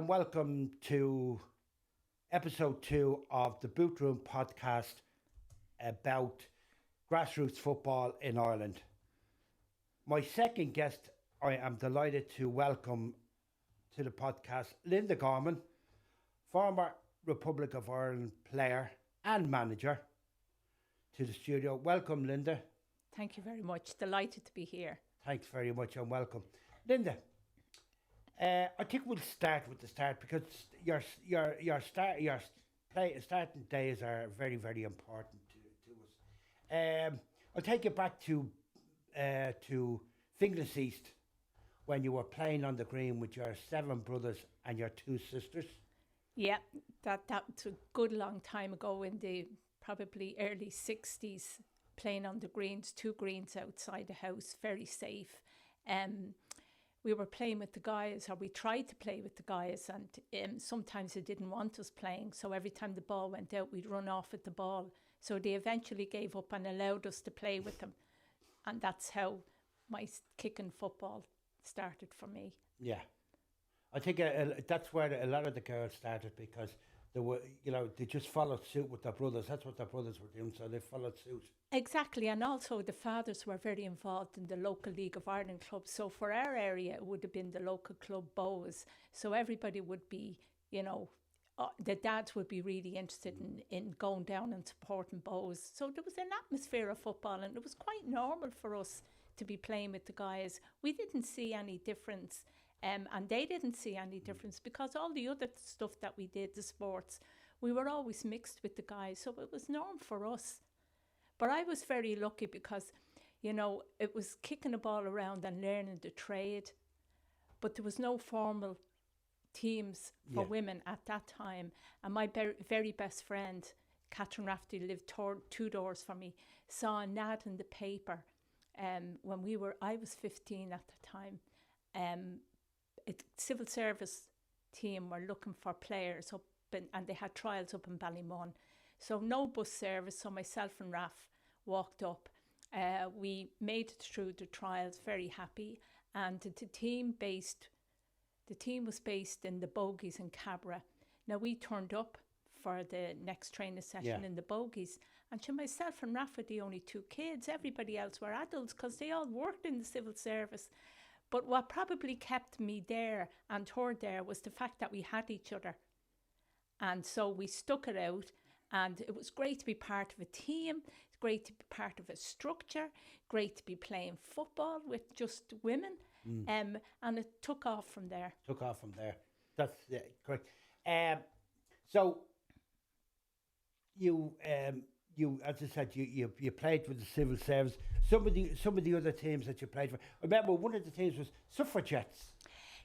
and welcome to episode 2 of the Bootroom Podcast about grassroots football in Ireland. My second guest, I am delighted to welcome to the podcast Linda Gorman, former Republic of Ireland player and manager, to the studio. Welcome, Linda. Thank you very much. Delighted to be here. Thanks very much and welcome. Linda, I think we'll start with the start because starting days are very, very important to us. I'll take you back to Finglas East when you were playing on the green with your 7 brothers and your 2 sisters. Yeah, that's a good long time ago in the probably early 60s, playing on the greens, 2 greens outside the house, very safe. We were playing with the guys, or we tried to play with the guys, and sometimes they didn't want us playing. So every time the ball went out, we'd run off at the ball. So they eventually gave up and allowed us to play with them. And that's how my kicking football started for me. Yeah. I think that's where a lot of the girls started because they were, they just followed suit with their brothers. That's what their brothers were doing, so they followed suit. Exactly, and also the fathers were very involved in the local League of Ireland club. So for our area, it would have been the local club Bows. So everybody would be, the dads would be really interested in going down and supporting Bows. So there was an atmosphere of football, and it was quite normal for us to be playing with the guys. We didn't see any difference. And they didn't see any difference because all the other stuff that we did, the sports, we were always mixed with the guys. So it was normal for us. But I was very lucky because, it was kicking the ball around and learning the trade. But there was no formal teams for women at that time. And my very best friend, Catherine Rafferty, lived 2 doors from me, saw an ad in the paper when I was 15 at the time. A civil service team were looking for players and they had trials up in Ballymun. So no bus service, so myself and Raf walked up. We made it through the trials, very happy. And the team was based in the Bogies in Cabra. Now we turned up for the next training session in the Bogies. And myself and Raf were the only 2 kids. Everybody else were adults because they all worked in the civil service. But what probably kept me there and her there was the fact that we had each other. And so we stuck it out, and it was great to be part of a team, great to be part of a structure, great to be playing football with just women. And it took off from there. That's correct. So you, as I said, you played with the civil service. Some of the other teams that you played for. I remember one of the teams was Suffragettes.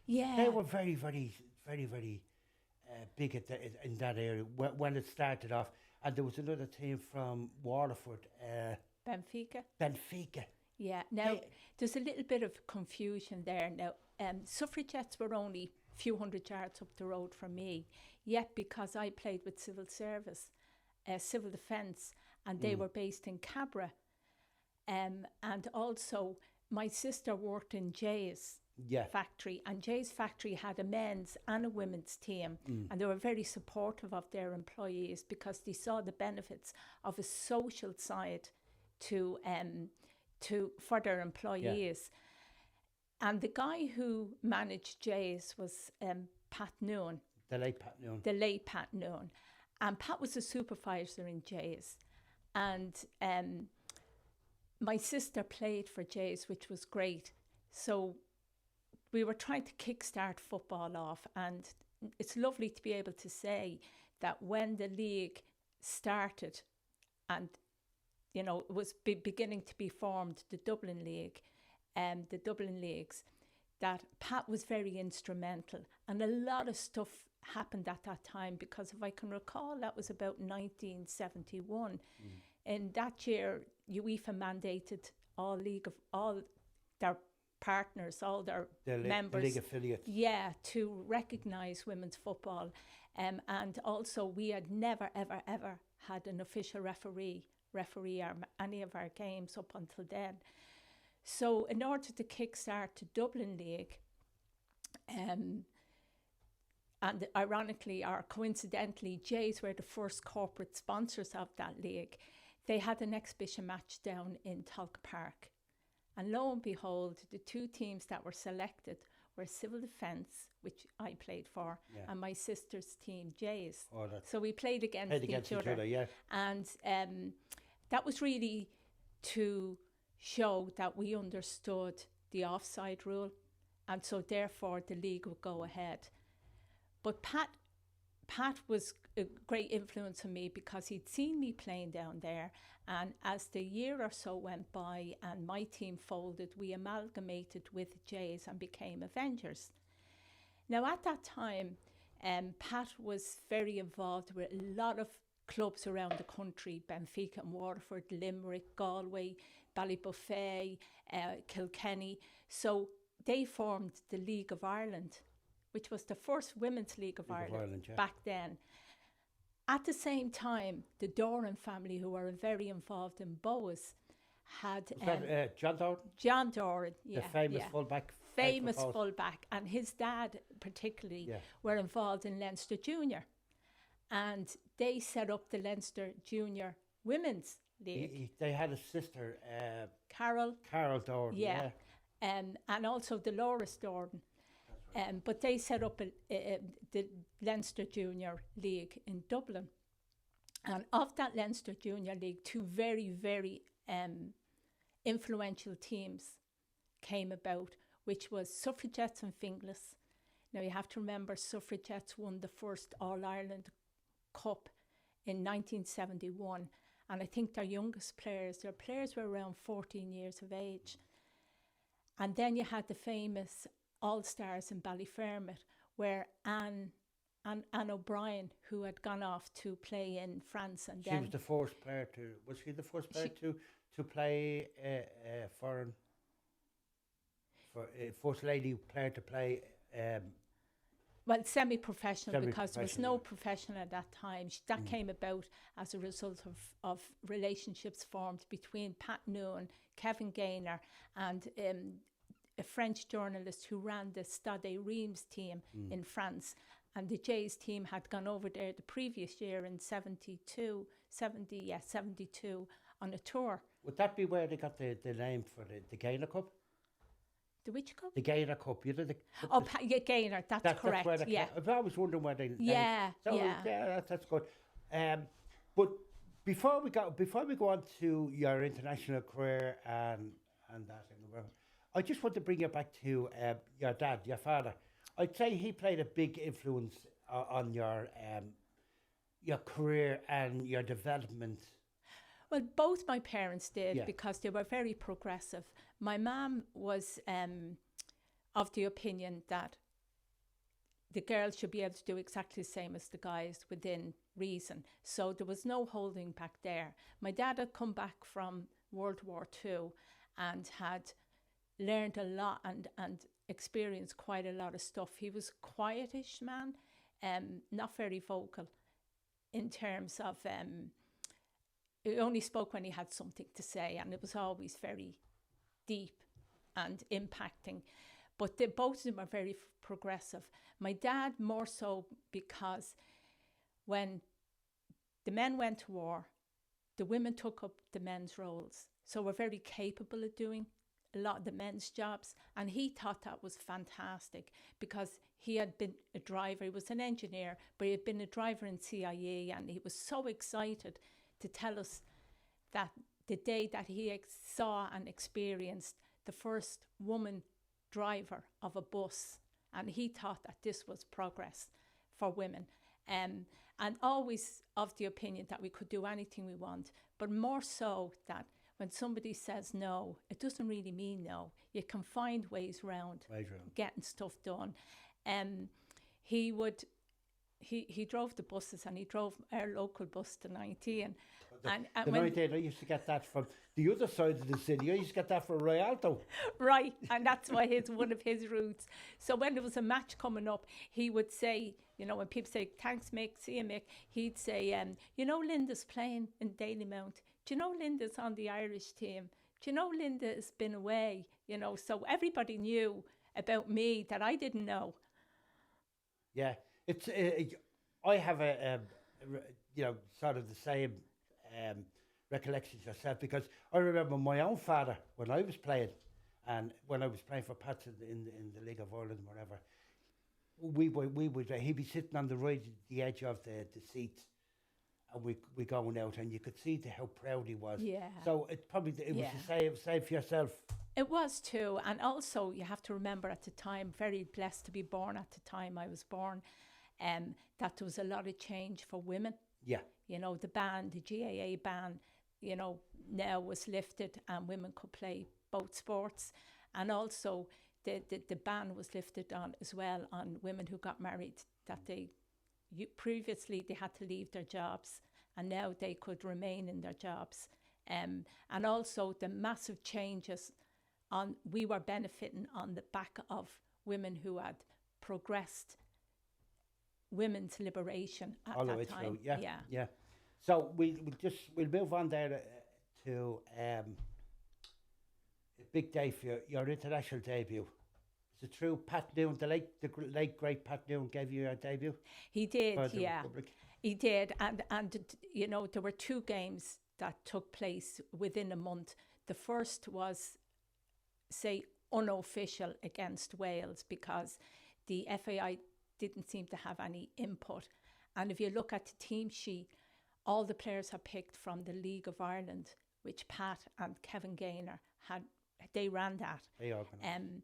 Yeah, they were very, very, very, very big in that area when it started off. And there was another team from Waterford. Benfica. Yeah. Now there's a little bit of confusion there. Now, Suffragettes were only a few hundred yards up the road from me. Yet because I played with civil service, civil defence, and they were based in Cabra. And also my sister worked in Jay's factory, and Jay's factory had a men's and a women's team, and they were very supportive of their employees because they saw the benefits of a social side for their employees. And the guy who managed Jay's was Pat Noon. The late Pat Noon. And Pat was a supervisor in Jay's. And my sister played for Jay's, which was great. So we were trying to kickstart football off. And it's lovely to be able to say that when the league started and, it was beginning to be formed, the Dublin League, the Dublin Leagues, that Pat was very instrumental. And a lot of stuff happened at that time because if I can recall, that was about 1971. In that year, UEFA mandated all their partners, all their members, league affiliates, to recognise women's football, and also we had never ever had an official referee any of our games up until then. So in order to kickstart the Dublin League, and ironically or coincidentally, Jays were the first corporate sponsors of that league. They had an exhibition match down in Talca Park. And lo and behold, the two teams that were selected were Civil Defence, which I played for, and my sister's team, Jays. So we played against each other. Yeah. And that was really to show that we understood the offside rule, and so therefore the league would go ahead. But Pat was a great influence on me because he'd seen me playing down there, and as the year or so went by and my team folded, we amalgamated with Jays and became Avengers. Now at that time, Pat was very involved with a lot of clubs around the country: Benfica and Waterford, Limerick, Galway, Ballybuffet, Kilkenny. So they formed the League of Ireland, which was the first women's League of Ireland back then. At the same time, the Doran family, who were very involved in Boas, had... John Doran? John Doran, yeah. The famous fullback. Famous fullback. And his dad, particularly, were involved in Leinster Junior. And they set up the Leinster Junior Women's League. They had a sister, Carol Doran. Yeah. And also Dolores Doran. But they set up the Leinster Junior League in Dublin. And of that Leinster Junior League, two very, very influential teams came about, which was Suffragettes and Finglas. Now you have to remember, Suffragettes won the first All-Ireland Cup in 1971. And I think their youngest players were around 14 years of age. And then you had the famous All-Stars in Ballyfermot, where Anne O'Brien, who had gone off to play in France, and she was the first player to. Was she the first player to play foreign? First lady player to play. Well, semi-professional, because there was no professional at that time. That came about as a result of relationships formed between Pat Noon, Kevin Gaynor, and a French journalist who ran the Stade Reims team in France. And the Jays team had gone over there the previous year in 72 on a tour. Would that be where they got the name for the Gaynor Cup? The which cup? The Gaynor Cup. You know, Gaynor, that's correct. I've always wondering where they... That's good. But before we go on to your international career and that in the world, I just want to bring you back to your dad, your father. I'd say he played a big influence on your career and your development. Well, both my parents did, because they were very progressive. My mum was of the opinion that the girls should be able to do exactly the same as the guys within reason. So there was no holding back there. My dad had come back from World War II and had learned a lot and experienced quite a lot of stuff. He was a quietish man, not very vocal in terms of... he only spoke when he had something to say, and it was always very deep and impacting. But both of them are very progressive. My dad more so because when the men went to war, the women took up the men's roles. So we're very capable of doing a lot of the men's jobs, and he thought that was fantastic because he had been a driver. He was an engineer, but he had been a driver in CIA, and he was so excited to tell us that the day that he saw and experienced the first woman driver of a bus, and he thought that this was progress for women, and always of the opinion that we could do anything we want, but more so that when somebody says no, it doesn't really mean no. You can find ways around getting stuff done. He drove the buses, and he drove our local bus to 19. The 19, I used to get that from the other side of the city. I used to get that from Rialto. Right, and that's why it's one of his routes. So when there was a match coming up, he would say, you know, when people say, thanks Mick, see you Mick, he'd say, you know Linda's playing in Dalymount. Do you know Linda's on the Irish team? Do you know Linda has been away? You know, so everybody knew about me that I didn't know. Yeah, It's I have sort of the same recollections yourself, because I remember my own father when I was playing, and when I was playing for Pats in the League of Ireland, whatever. He'd be sitting on the edge of the seats, and we going out, and you could see how proud he was. Yeah. So it was the same for yourself. It was too, and also you have to remember at the time, very blessed to be born at the time I was born, that there was a lot of change for women. Yeah. You know, the GAA ban, you know, now was lifted and women could play both sports, and also the ban was lifted on as well on women who got married, that previously they had to leave their jobs, and now they could remain in their jobs, and also the massive changes we were benefiting on the back of women who had progressed women's liberation at all that the way time. Through. Yeah. So we'll move on there to a big day for your international debut. Is it true? Pat Noon, the late great Pat Noon, gave you your debut? He did, yeah. Republic. He did, and you know, there were 2 games that took place within a month. The first was, say, unofficial against Wales, because the FAI didn't seem to have any input. And if you look at the team sheet, all the players are picked from the League of Ireland, which Pat and Kevin Gaynor they ran that. They organised.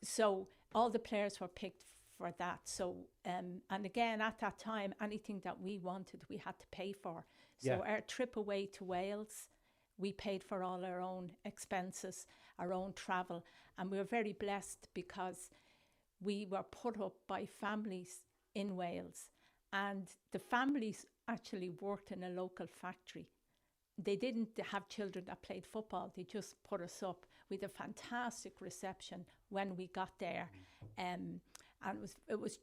So all the players were picked for that. So, and again, at that time, anything that we wanted, we had to pay for. So our trip away to Wales, we paid for all our own expenses, our own travel. And we were very blessed because we were put up by families in Wales. And the families actually worked in a local factory. They didn't have children that played football. They just put us up with a fantastic reception when we got there. And it was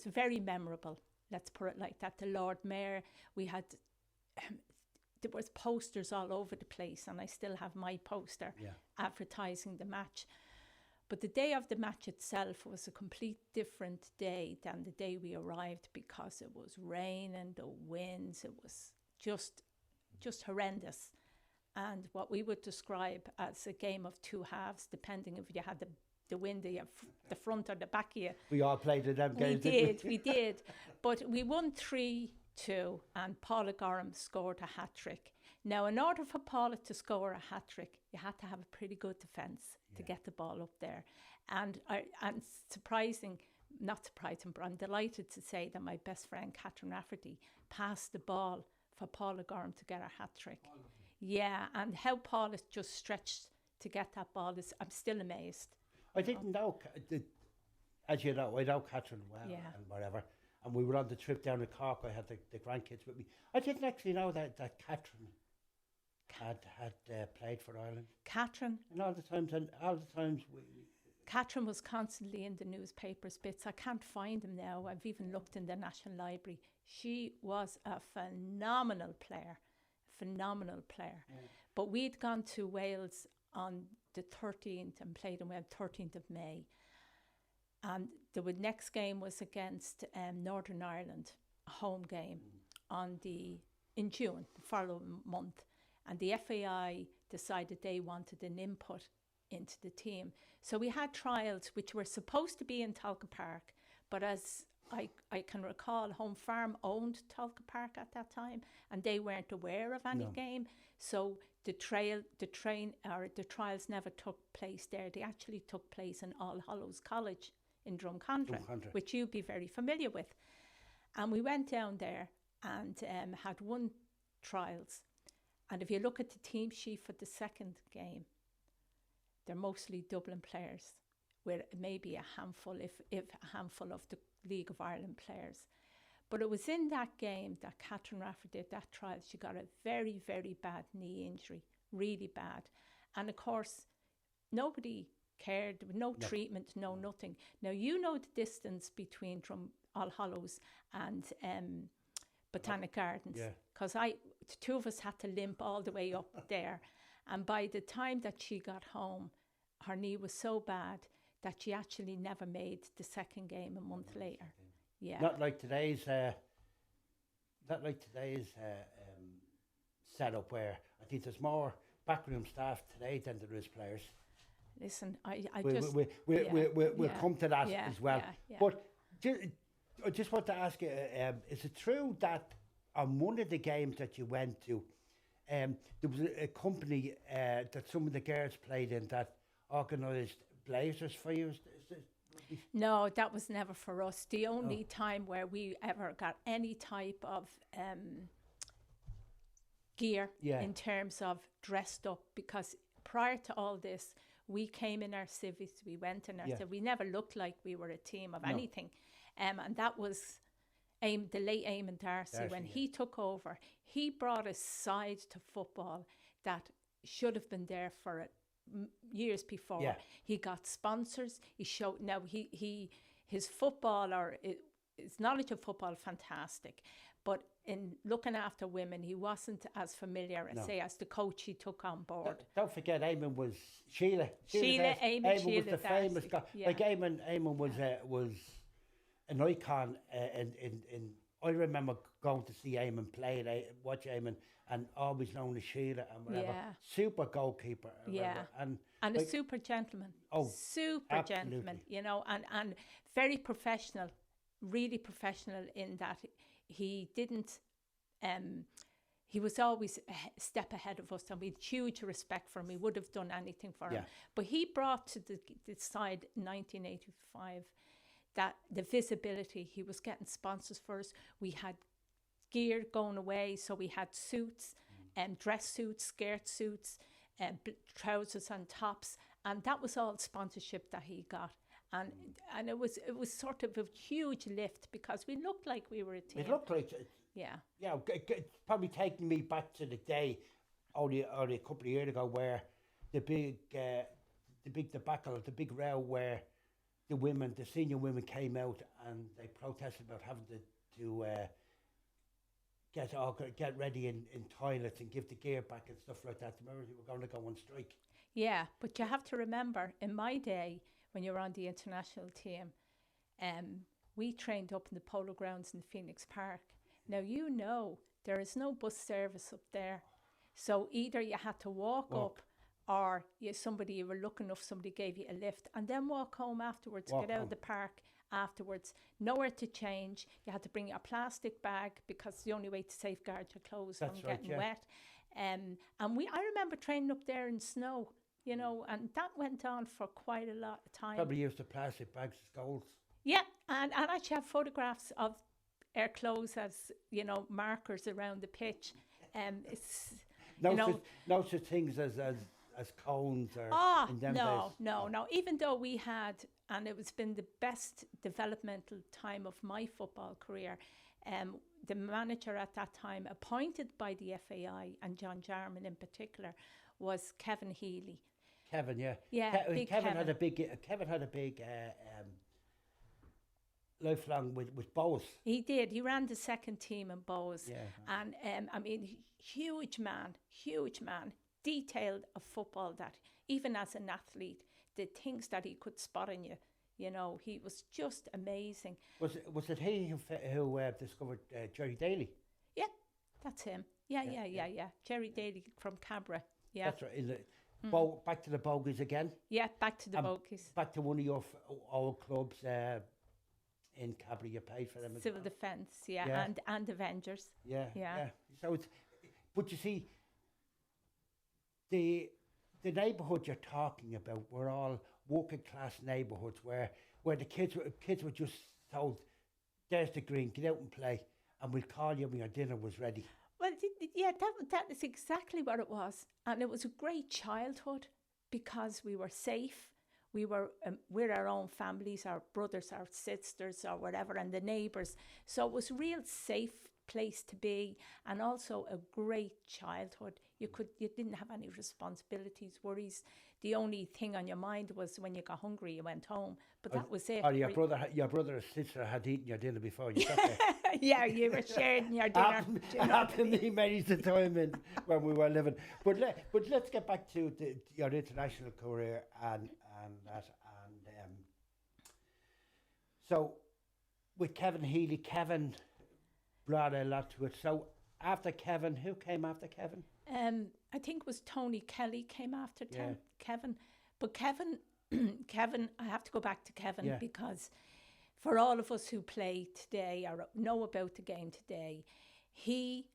very memorable. Let's put it like that. The Lord Mayor, we had, there was posters all over the place, and I still have my poster advertising the match. But the day of the match itself was a complete different day than the day we arrived, because it was rain and the winds. It was just horrendous, and what we would describe as a game of 2 halves, depending if you had the wind at the front or the back of you. We all played in them games. We did. But we won 3-2, and Paula Gorham scored a hat-trick. Now, in order for Paula to score a hat-trick, you had to have a pretty good defence to get the ball up there. And not surprising, but I'm delighted to say that my best friend, Catherine Rafferty, passed the ball for Paula Gorham to get her hat-trick. Yeah, and how Paula just stretched to get that ball, I'm still amazed. I didn't know, as you know, I know Catherine well and whatever. And we were on the trip down to Cork. I had the grandkids with me. I didn't actually know that Catherine had played for Ireland. Catherine? And all the times Catherine was constantly in the newspapers bits. I can't find them now. I've even looked in the National Library. She was a phenomenal player. But we'd gone to Wales on the 13th and played in Wales 13th of May. And the next game was against Northern Ireland, a home game in June, the following month. And the FAI decided they wanted an input into the team. So we had trials which were supposed to be in Talca Park, but as I can recall, Home Farm owned Talca Park at that time, and they weren't aware of any game. So the trials never took place there. They actually took place in All Hallows College in Drumcondra, which you'd be very familiar with. And we went down there and had 1 trials. And if you look at the team sheet for the second game, they're mostly Dublin players, with maybe a handful, if a handful of the League of Ireland players. But it was in that game that Catherine Rafferty did that trial. She got a very, very bad knee injury, really bad. And of course, nobody cared, no treatment, no nothing. Now, you know the distance between All Hallows and Botanic Gardens, because the 2 of us had to limp all the way up there. And by the time that she got home, her knee was so bad that she actually never made the second game a month later. Yeah. Not like today's setup where I think there's more backroom staff today than there is players. Listen, I We'll just... we'll come to that yeah, as well. yeah, yeah. But I just want to ask you, is it true that on one of the games that you went to, there was a company that some of the girls played in that organised blazers for you? No, that was never for us. The only time where we ever got any type of gear in terms of dressed up, because prior to all this, we came in our civvies, we went in our civvies. We never looked like we were a team of anything. And that was the late Eamon Darcy. When he took over, he brought a side to football that should have been there for it years before. Yeah. He got sponsors. He showed his football, or his knowledge of football, fantastic. But in looking after women, he wasn't as familiar, as the coach he took on board. Don't forget, Eamon was Sheila. Eamon was the famous guy. Yeah. Like Eamon was an icon. In I remember going to see Eamon play, watch Eamon, and always known as Sheila and whatever. Yeah. Super goalkeeper. And like, a super gentleman. Oh, super absolutely. gentleman, and very professional, really professional in that he didn't, he was always a step ahead of us, and we had huge respect for him. We would have done anything for him. But he brought to the side in 1985 that the visibility. He was getting sponsors for us. We had gear going away, so we had suits, dress suits, skirt suits, trousers and tops, and that was all sponsorship that he got. And it was sort of a huge lift, because we looked like we were a team. It looked like it's probably taking me back to the day only a couple of years ago where the big debacle, the big row where the senior women came out and they protested about having to get ready in toilets and give the gear back and stuff like that. Remember, they were going to go on strike. Yeah, but you have to remember, in my day, when you were on the international team, we trained up in the polo grounds in Phoenix Park. Now, there is no bus service up there. So either you had to walk up, or you were lucky enough, somebody gave you a lift, and then walk home afterwards, get out of the park afterwards. Nowhere to change. You had to bring a plastic bag, because the only way to safeguard your clothes from getting wet. And I remember training up there in snow, and that went on for quite a lot of time. Probably used the plastic bags as goals. Yeah, and I actually have photographs of our clothes as, markers around the pitch. It's no such things as cones or in them days. No. Even though we had, and it's been the best developmental time of my football career, the manager at that time, appointed by the FAI and John Jarman in particular, was Kevin Healy. Kevin, yeah. Kevin had a big lifelong with Bows. He did. He ran the second team in Bows. Yeah. And huge man, detailed of football, that even as an athlete, the things that he could spot in you, he was just amazing. Was it he who discovered Jerry Daly? Yeah, that's him. Yeah. Jerry Daly from Cabra. Yeah. That's right. Back to the Bogies again. Yeah, back to the Bogies. Back to one of your old clubs in Cabra. You paid for them. Civil Defence, and Avengers. Yeah. So but you see, the neighbourhood you're talking about were all working class neighbourhoods where the kids were just told, "There's the green, get out and play, and we'll call you when your dinner was ready." Well, that is exactly what it was, and it was a great childhood because we were safe. We were with our own families, our brothers, our sisters, or whatever, and the neighbours. So it was a real safe place to be, and also a great childhood. You didn't have any responsibilities, worries. The only thing on your mind was when you got hungry, you went home. But that was it. Or your brother or sister had eaten your dinner before you got there. Yeah, you were sharing your dinner. It happened to me many a time when we were living. But let's get back to your international career and that. And so with Kevin Healy, Kevin brought a lot to it. So after Kevin, who came after Kevin? I think it was Tony Kelly came after Yeah. Kevin. But Kevin, Kevin, I have to go back to Kevin Yeah. because for all of us who play today or know about the game today, he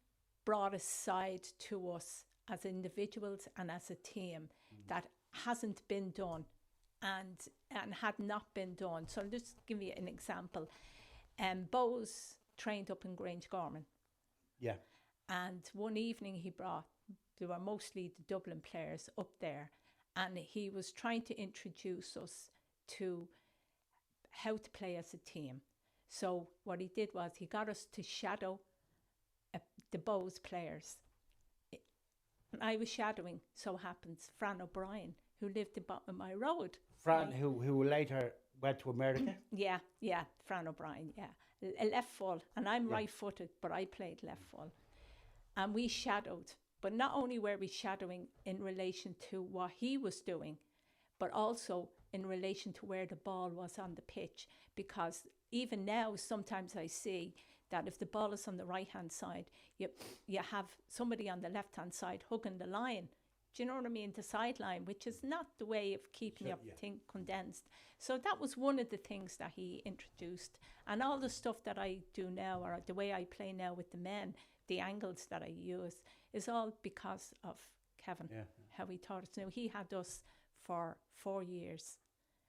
brought a side to us as individuals and as a team that hasn't been done and had not been done. So I'll just give you an example. Bose trained up in Grange Gorman. Yeah. And one evening they were mostly the Dublin players up there, and he was trying to introduce us to how to play as a team. So what he did was he got us to shadow the Bose players. And I was shadowing, so happens, Fran O'Brien, who lived the bottom of my road. Fran, who later went to America. Yeah, Fran O'Brien, yeah. A left full, and I'm right-footed, but I played left full. And we shadowed, but not only were we shadowing in relation to what he was doing, but also in relation to where the ball was on the pitch. Because even now, sometimes I see that if the ball is on the right-hand side, you have somebody on the left-hand side hugging the line. Do you know what I mean? The sideline, which is not the way of keeping your thing condensed. So that was one of the things that he introduced. And all the stuff that I do now, or the way I play now with the men, the angles that I use, is all because of Kevin, how he taught us. Now, he had us for 4 years.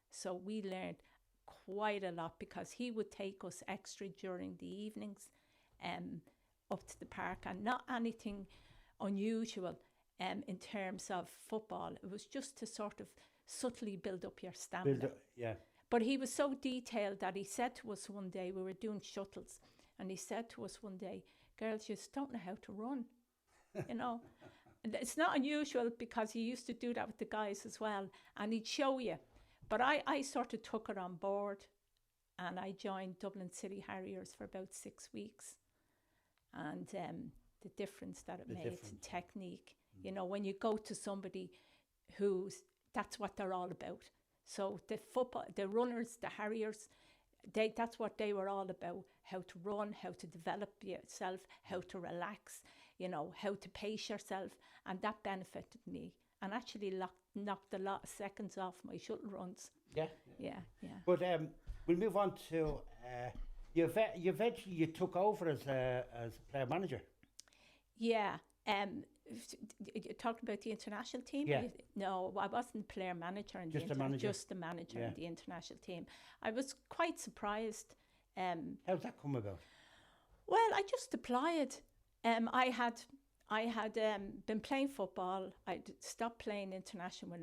So we learned quite a lot because he would take us extra during the evenings up to the park, and not anything unusual in terms of football. It was just to sort of subtly build up your stamina. But he was so detailed that he said to us one day, we were doing shuttles, and he said to us one day, girls, you just don't know how to run, you know. And it's not unusual because he used to do that with the guys as well, and he'd show you. But I sort of took it on board, and I joined Dublin City Harriers for about 6 weeks. And the difference that it made in technique, you know, when you go to somebody that's what they're all about. So the runners, the Harriers, that's what they were all about: how to run, how to develop yourself, how to relax, you know, how to pace yourself. And that benefited me and actually knocked a lot of seconds off my shuttle runs. Yeah. But we'll move on to you eventually you took over as a player manager. Yeah. You talked about the international team? Yeah. No, I wasn't player manager in just the manager in the international team. I was quite surprised. How's that come about? Well, I just applied. I had been playing football. I stopped playing international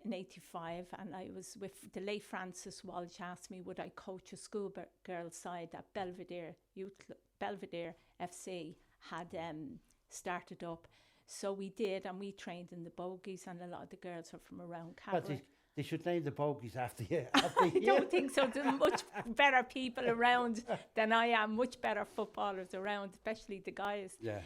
in '85, and I was with the late Francis Walsh. Asked me would I coach a schoolgirl side that Belvedere FC had started up. So we did, and we trained in the bogies, and a lot of the girls are from around Cabaret. They should name the bogies after you. I don't think so. There's much better people around than I am, much better footballers around, especially the guys. Yeah.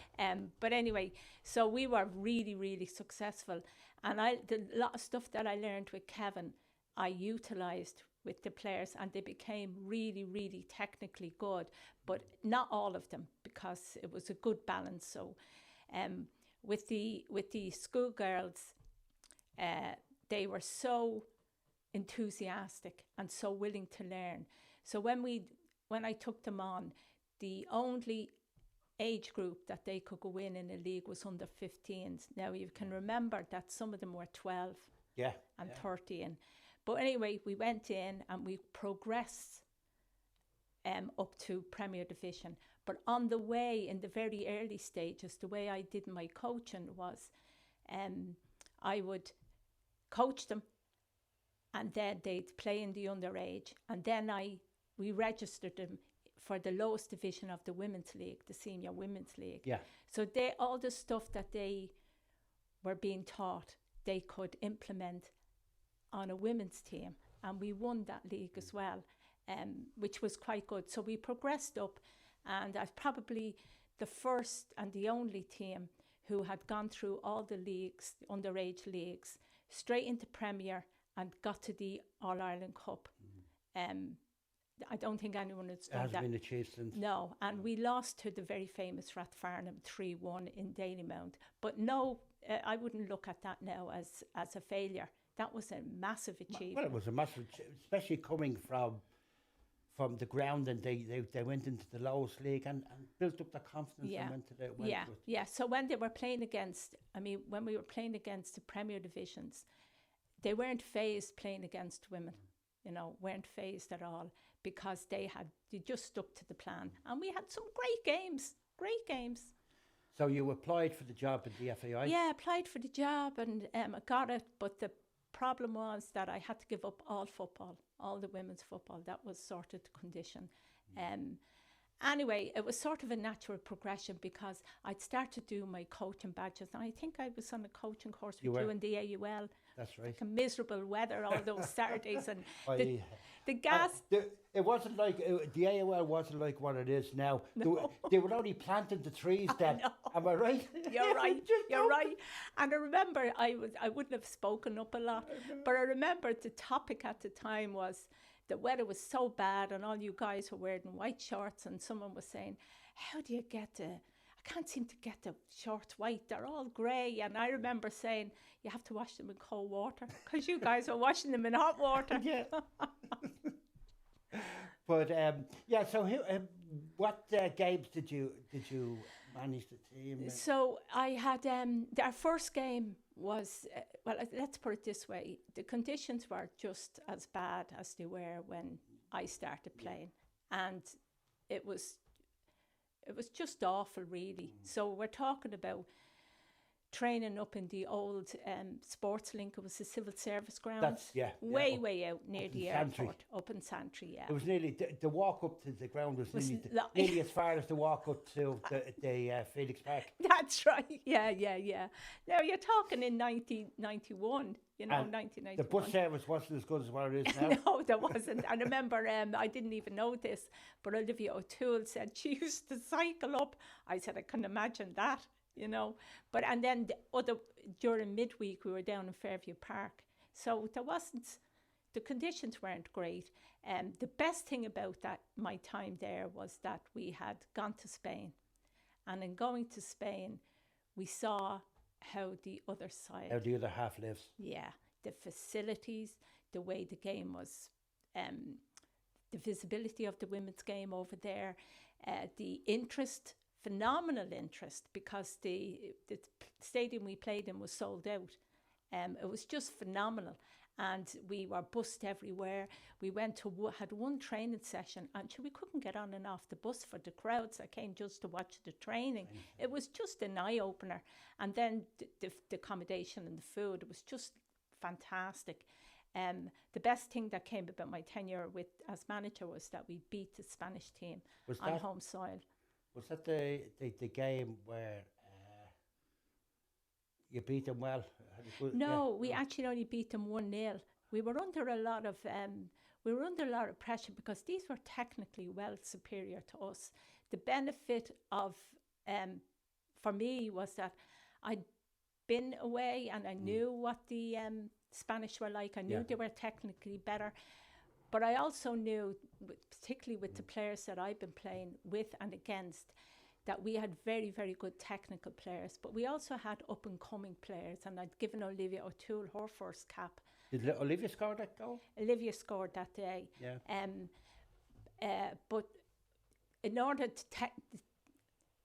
But anyway, so we were really, really successful. And the lot of stuff that I learned with Kevin, I utilised with the players, and they became really, really technically good, but not all of them, because it was a good balance. So with the schoolgirls, they were so enthusiastic and so willing to learn. So when I took them on, the only age group that they could go in a league was under 15s. Now you can remember that some of them were 12 and 13. But anyway, we went in and we progressed up to Premier Division. But on the way, in the very early stages, the way I did my coaching was I would coach them, and then they'd play in the underage, and then we registered them for the lowest division of the women's league, the senior women's league. Yeah. So all the stuff that they were being taught, they could implement on a women's team, and we won that league as well, which was quite good. So we progressed up, and I was probably the first and the only team who had gone through all the leagues, underage leagues, straight into Premier, and got to the All-Ireland Cup. I don't think anyone has It done hasn't that. been achieved since. No, and we lost to the very famous Rathfarnham 3-1 in Dalymount. But no, I wouldn't look at that now as a failure. That was a massive achievement. Well, it was a massive, especially coming from the ground, and they went into the lowest league and built up their confidence and went to the Yeah. So when they were playing against, when we were playing against the Premier Divisions, they weren't phased playing against women, weren't phased at all, because they just stuck to the plan. And we had some great games. So you applied for the job at the FAI? Yeah, I applied for the job and I got it, but the problem was that I had to give up all football, all the women's football. That was sort of the condition. Anyway, it was sort of a natural progression because I'd started doing my coaching badges, and I think I was on a coaching course with you in the AUL. That's right. Like a miserable weather all those Saturdays, and the gas. It wasn't like the AOL wasn't like what it is now. No. They were only planting the trees then. Am I right? You're right. You're right. And I remember I wouldn't have spoken up a lot, but I remember the topic at the time was the weather was so bad, and all you guys were wearing white shorts, and someone was saying, "How do you get I can't seem to get the shorts white. They're all grey." And I remember saying, "You have to wash them in cold water," because you guys are washing them in hot water. Yeah. But so what games did you manage the team? So I had our first game was let's put it this way: the conditions were just as bad as they were when I started playing, and it was just awful, really. So we're talking about training up in the old sports link. It was the civil service ground. Way out near the airport, up in Santry. Yeah, it was nearly the walk up to the ground was nearly as far as the walk up to the Felix Park. That's right. Yeah. Now you're talking in 1991. 1991. The bus service wasn't as good as what it is now. No, there wasn't. I remember I didn't even know this, but Olivia O'Toole said she used to cycle up. I said I couldn't imagine that. But and then during midweek we were down in Fairview Park, so the conditions weren't great. The best thing about my time there was that we had gone to Spain, and in going to Spain we saw how the other half lives. Yeah, the facilities, the way the game was, the visibility of the women's game over there, the interest. Phenomenal interest, because the stadium we played in was sold out. It was just phenomenal, and we were bussed everywhere. We had one training session, and we couldn't get on and off the bus for the crowds that came just to watch the training. It was just an eye opener, and then the accommodation and the food, it was just fantastic. The best thing that came about my tenure as manager was that we beat the Spanish team on home soil. Was that the game where you beat them well? No, we actually only beat them 1-0. We were under a lot of pressure because these were technically well superior to us. The benefit of for me was that I'd been away and I knew what the Spanish were like. I knew they were technically better. But I also knew, particularly with the players that I've been playing with and against, that we had very, very good technical players. But we also had up-and-coming players, and I'd given Olivia O'Toole her first cap. Did Olivia score that goal? Olivia scored that day. Yeah. But in order to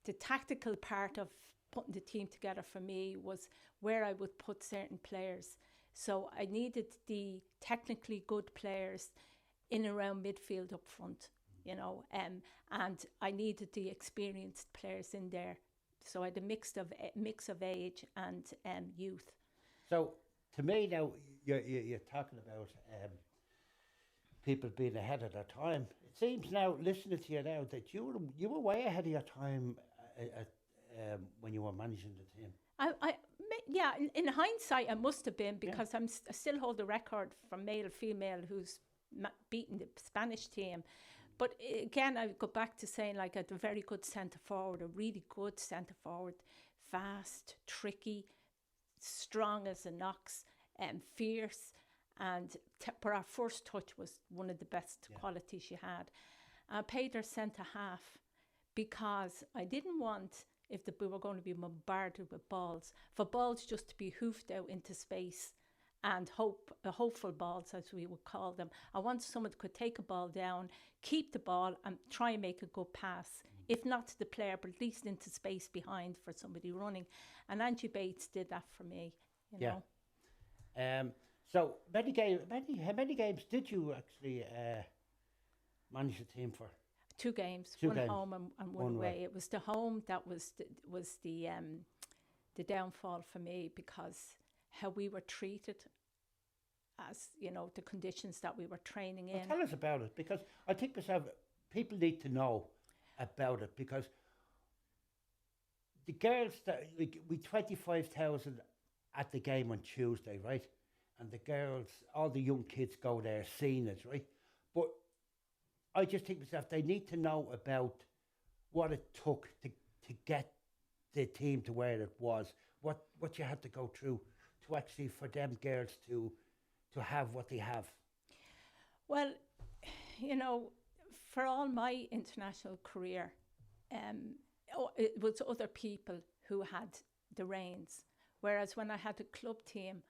the tactical part of putting the team together for me was where I would put certain players. So I needed the technically good players in and around midfield up front, and I needed the experienced players in there. So I had a mix of age and youth. So to me now, you're talking about people being ahead of their time. It seems now, listening to you now, that you were way ahead of your time when you were managing the team. In hindsight, I must have been, because I still hold the record for male, female who's beaten the Spanish team. But again, I go back to saying, like, I had a very good centre forward, a really good centre forward, fast, tricky, strong as an ox, fierce, And but our first touch was one of the best qualities she had. I paid her centre half because I didn't want, if we were going to be bombarded with balls, for balls just to be hoofed out into space and hopeful balls, as we would call them. I wanted someone who could take a ball down, keep the ball and try and make a good pass. If not to the player, but at least into space behind for somebody running. And Angie Bates did that for me, you know. So how many games did you actually manage the team for? 2 games, Two one games. home and one away. It was the home that was the downfall for me, because how we were treated, as you know, the conditions that we were training in. Tell us about it, because I think people need to know about it, because the girls that we 25,000 at the game on Tuesday, right? And the girls, all the young kids go there seeing it, right? But I just think myself, they need to know about what it took to get the team to where it was, what you had to go through to actually for them girls to have what they have. Well, you know, for all my international career, it was other people who had the reins. Whereas when I had a club team,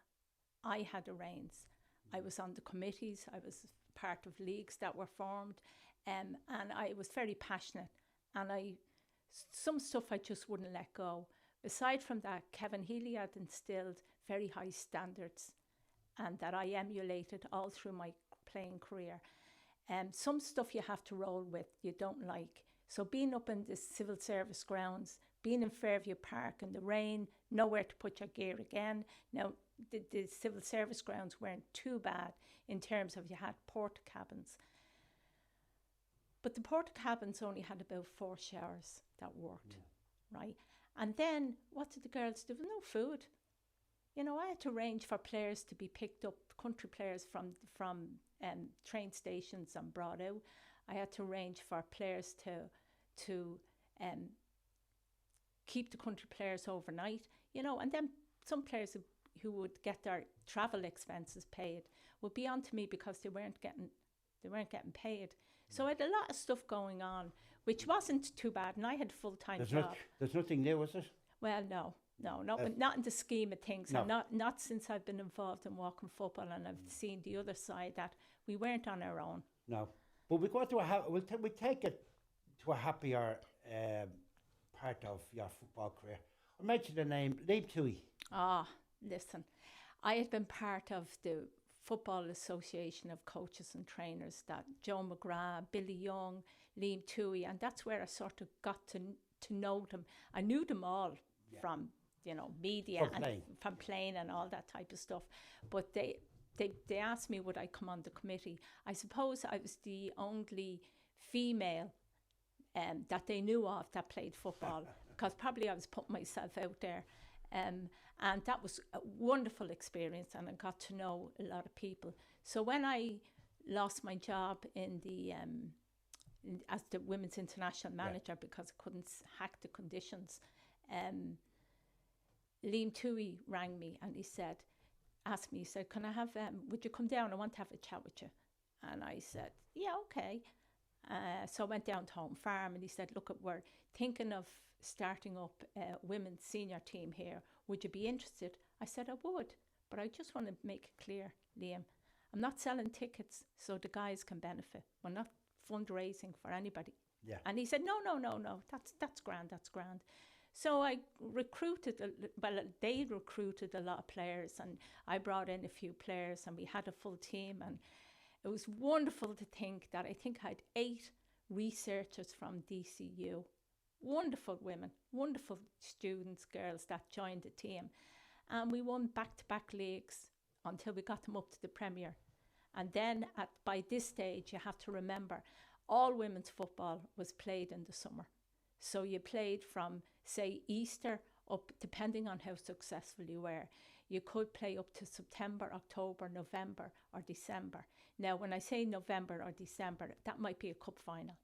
I had the reins. I was on the committees, I was part of leagues that were formed, and I was very passionate. And some stuff I just wouldn't let go. Aside from that, Kevin Healy had instilled very high standards, and that I emulated all through my playing career. Some stuff you have to roll with, you don't like. So being up in the civil service grounds, being in Fairview Park in the rain, nowhere to put your gear again. Now, the civil service grounds weren't too bad in terms of you had porta cabins. But the porta cabins only had about 4 showers that worked, right? And then what did the girls do? There was no food. You know, I had to arrange for players to be picked up, country players from train stations and brought out. I had to arrange for players to keep the country players overnight, you know, and then some players who would get their travel expenses paid would be on to me because they weren't getting paid. So I had a lot of stuff going on, which wasn't too bad, and I had a full-time job. There's nothing new, is it? Well, no, not in the scheme of things, no. and not since I've been involved in walking football, and I've seen the other side that we weren't on our own. No, but we go to we take it to a happier part of your football career. I mentioned the name Liam Toohey. Listen, I had been part of the Football Association of Coaches and Trainers, that Joe McGrath, Billy Young, Liam Toohey, and that's where I sort of got to know them. I knew them all from, you know, media from playing and all that type of stuff. But they asked me would I come on the committee. I suppose I was the only female that they knew of that played football, because probably I was putting myself out there. And that was a wonderful experience, and I got to know a lot of people. So when I lost my job in the as the women's international manager, because I couldn't hack the conditions, Liam Toohey rang me and he said, can I have, would you come down? I want to have a chat with you. And I said, yeah, okay. So I went down to Home Farm, and he said, look, we're thinking of starting up a women's senior team here. Would you be interested? I said, I would, but I just want to make it clear, Liam, I'm not selling tickets so the guys can benefit. We're not fundraising for anybody. Yeah. And he said, no, that's grand. So I recruited, they recruited a lot of players, and I brought in a few players, and we had a full team, and it was wonderful to think that I had 8 researchers from DCU, wonderful women, wonderful students, girls that joined the team. And we won back-to-back leagues until we got them up to the Premier. And then by this stage, you have to remember, all women's football was played in the summer. So you played from, say, Easter up, depending on how successful you were. You could play up to September, October, November, or December. Now, when I say November or December, that might be a cup final,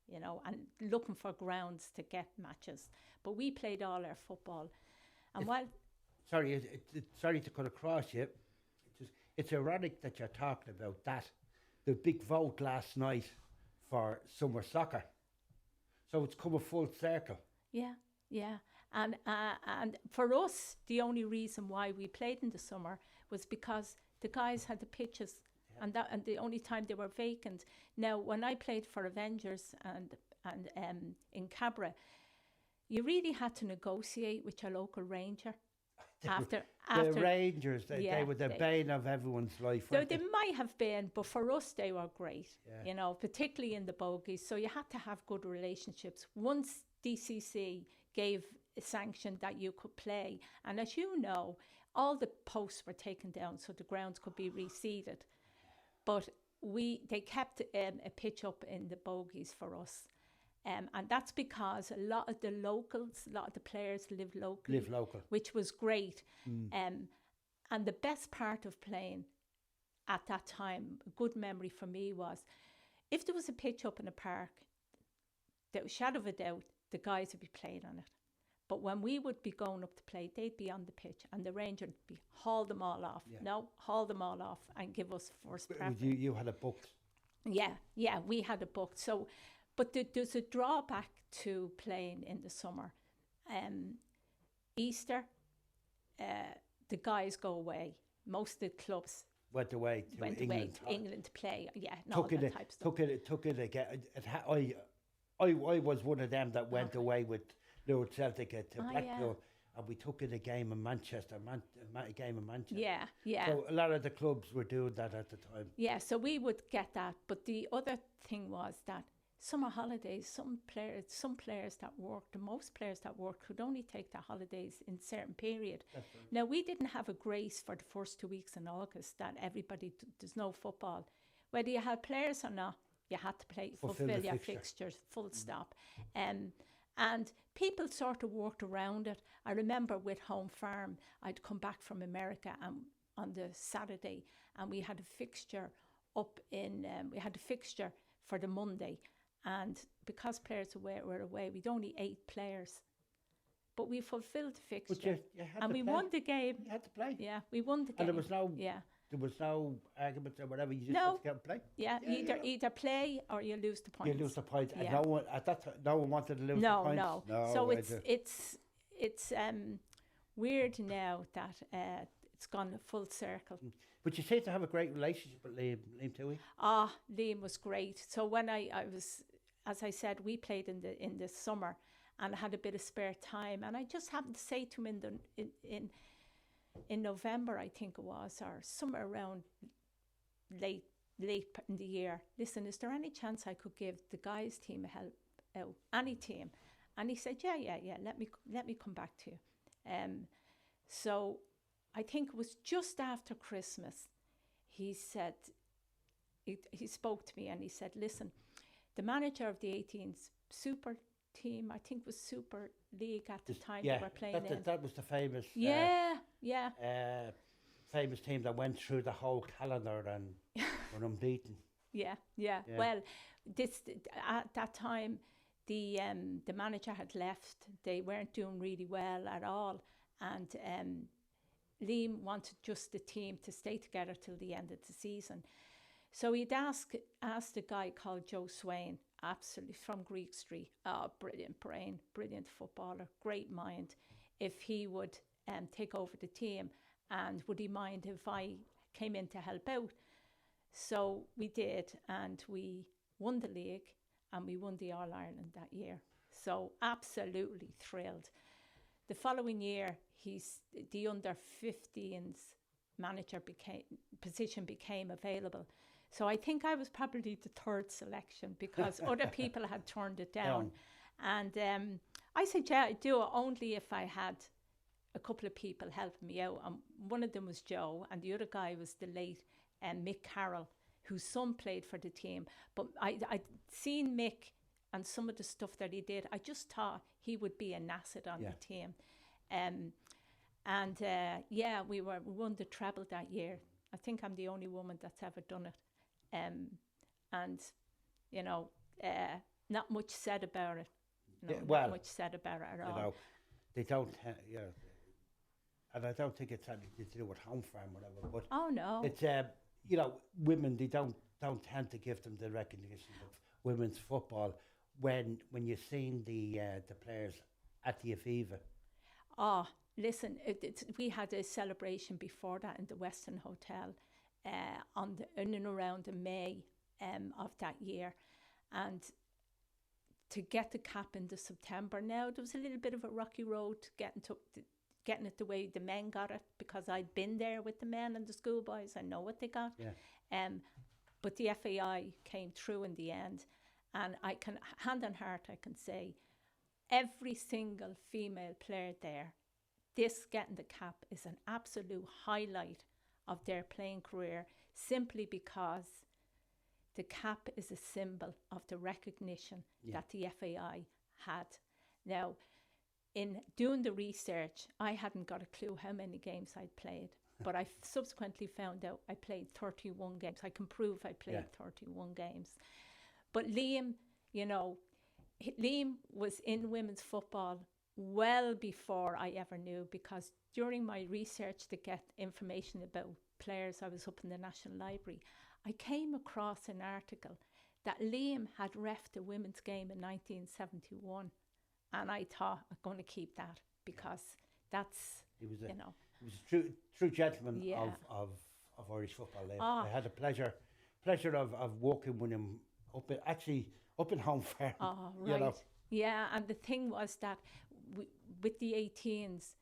you know, and looking for grounds to get matches. But we played all our football. And sorry to cut across you. it's ironic that you're talking about that. The big vote last night for summer soccer. So it's come a full circle. Yeah, yeah. And for us, the only reason why we played in the summer was because the guys had the pitches, and the only time they were vacant. Now, when I played for Avengers and in Cabra, you really had to negotiate with your local ranger. After the Rangers, they were the bane of everyone's life. They might have been, but for us, they were great. You know, particularly in the bogies. So you had to have good relationships. Once DCC gave a sanction that you could play, and as you know, all the posts were taken down so the grounds could be reseeded. But they kept a pitch up in the bogies for us. And that's because a lot of the locals, a lot of the players live locally. Which was great. And the best part of playing at that time, a good memory for me was, if there was a pitch up in a park, the shadow of a doubt, the guys would be playing on it. But when we would be going up to play, they'd be on the pitch and the ranger would be haul them all off. Yeah. No, haul them all off and give us first preference. You had it booked? Yeah, we had it booked. So, but there's a drawback to playing in the summer. Easter, the guys go away. Most of the clubs went away to England to play. Yeah, and all that type of stuff. Took it again. I was one of them that went away with Lord Celtic to Blackpool, and we took in a game in Manchester. Yeah. So a lot of the clubs were doing that at the time. Yeah, so we would get that. But the other thing was that summer holidays, some players that worked, and most players that worked could only take their holidays in a certain period. Right. Now, we didn't have a grace for the first 2 weeks in August that there's no football. Whether you had players or not, you had to fulfill your fixtures, full stop. And people sort of worked around it. I remember with Home Farm, I'd come back from America on the Saturday, and we had a fixture for the Monday. And because players were away, we'd only 8 players. But we fulfilled the fixture. But you had and we won the game. You had to play. Yeah, we won the game. And there was no arguments or whatever. You just had to get and play. Yeah, either play or you lose the points. You lose the points. Yeah. And no one at that time, no one wanted to lose the points. No. So it's weird now that it's gone full circle. But you seem to have a great relationship with Liam Toohey. Liam was great. So when I was, as I said, we played in the summer and had a bit of spare time, and I just happened to say to him in November, I think it was, or somewhere around late in the year, listen, is there any chance I could give the guys' team a help out, any team? And he said, yeah, let me come back to you. So I think it was just after Christmas, he said, he spoke to me and he said, listen, the manager of the 18's super team, I think was Super League at the time they were playing in. That was the famous famous team that went through the whole calendar and were unbeaten. Yeah. Well, at that time, the manager had left. They weren't doing really well at all, and Liam wanted just the team to stay together till the end of the season. So he'd asked a guy called Joe Swain, absolutely from Greek Street, brilliant brain, brilliant footballer, great mind, if he would take over the team, and would he mind if I came in to help out. So we did, and we won the league and we won the All-Ireland that year. So absolutely thrilled. The following year, the under-15s manager position became available. So I think I was probably the third selection because other people had turned it down. And I said, yeah, I'd do it only if I had a couple of people helping me out. And one of them was Joe, and the other guy was the late Mick Carroll, whose son played for the team. But I'd seen Mick and some of the stuff that he did. I just thought he would be an asset on the team. We won the treble that year. I think I'm the only woman that's ever done it. Not much said about it. Not much said about it at all. They don't, and I don't think it's anything to do with home farm or whatever, but Oh no. it's you know, women, they don't tend to give them the recognition of women's football when you're seeing the players at the Aviva. Oh, listen, we had a celebration before that in the Western Hotel in and around in May of that year. And to get the cap into September now, there was a little bit of a rocky road getting it the way the men got it, because I'd been there with the men and the schoolboys. I know what they got. Yeah. But the FAI came through in the end. And I can, hand on heart, I can say, every single female player there, this getting the cap is an absolute highlight of their playing career, simply because the cap is a symbol of the recognition that the FAI had. Now, in doing the research, I hadn't got a clue how many games I'd played, but I subsequently found out I played 31 games. I can prove I played 31 games. But Liam, you know, Liam was in women's football well before I ever knew, because during my research to get information about players, I was up in the National Library, I came across an article that Liam had reffed a women's game in 1971. And I thought, I'm going to keep that, because that's, He was a, you know. he was a true gentleman of Irish football. I had the pleasure of working with him up in home farm. Oh, right. You know. Yeah, and the thing was that with the 18s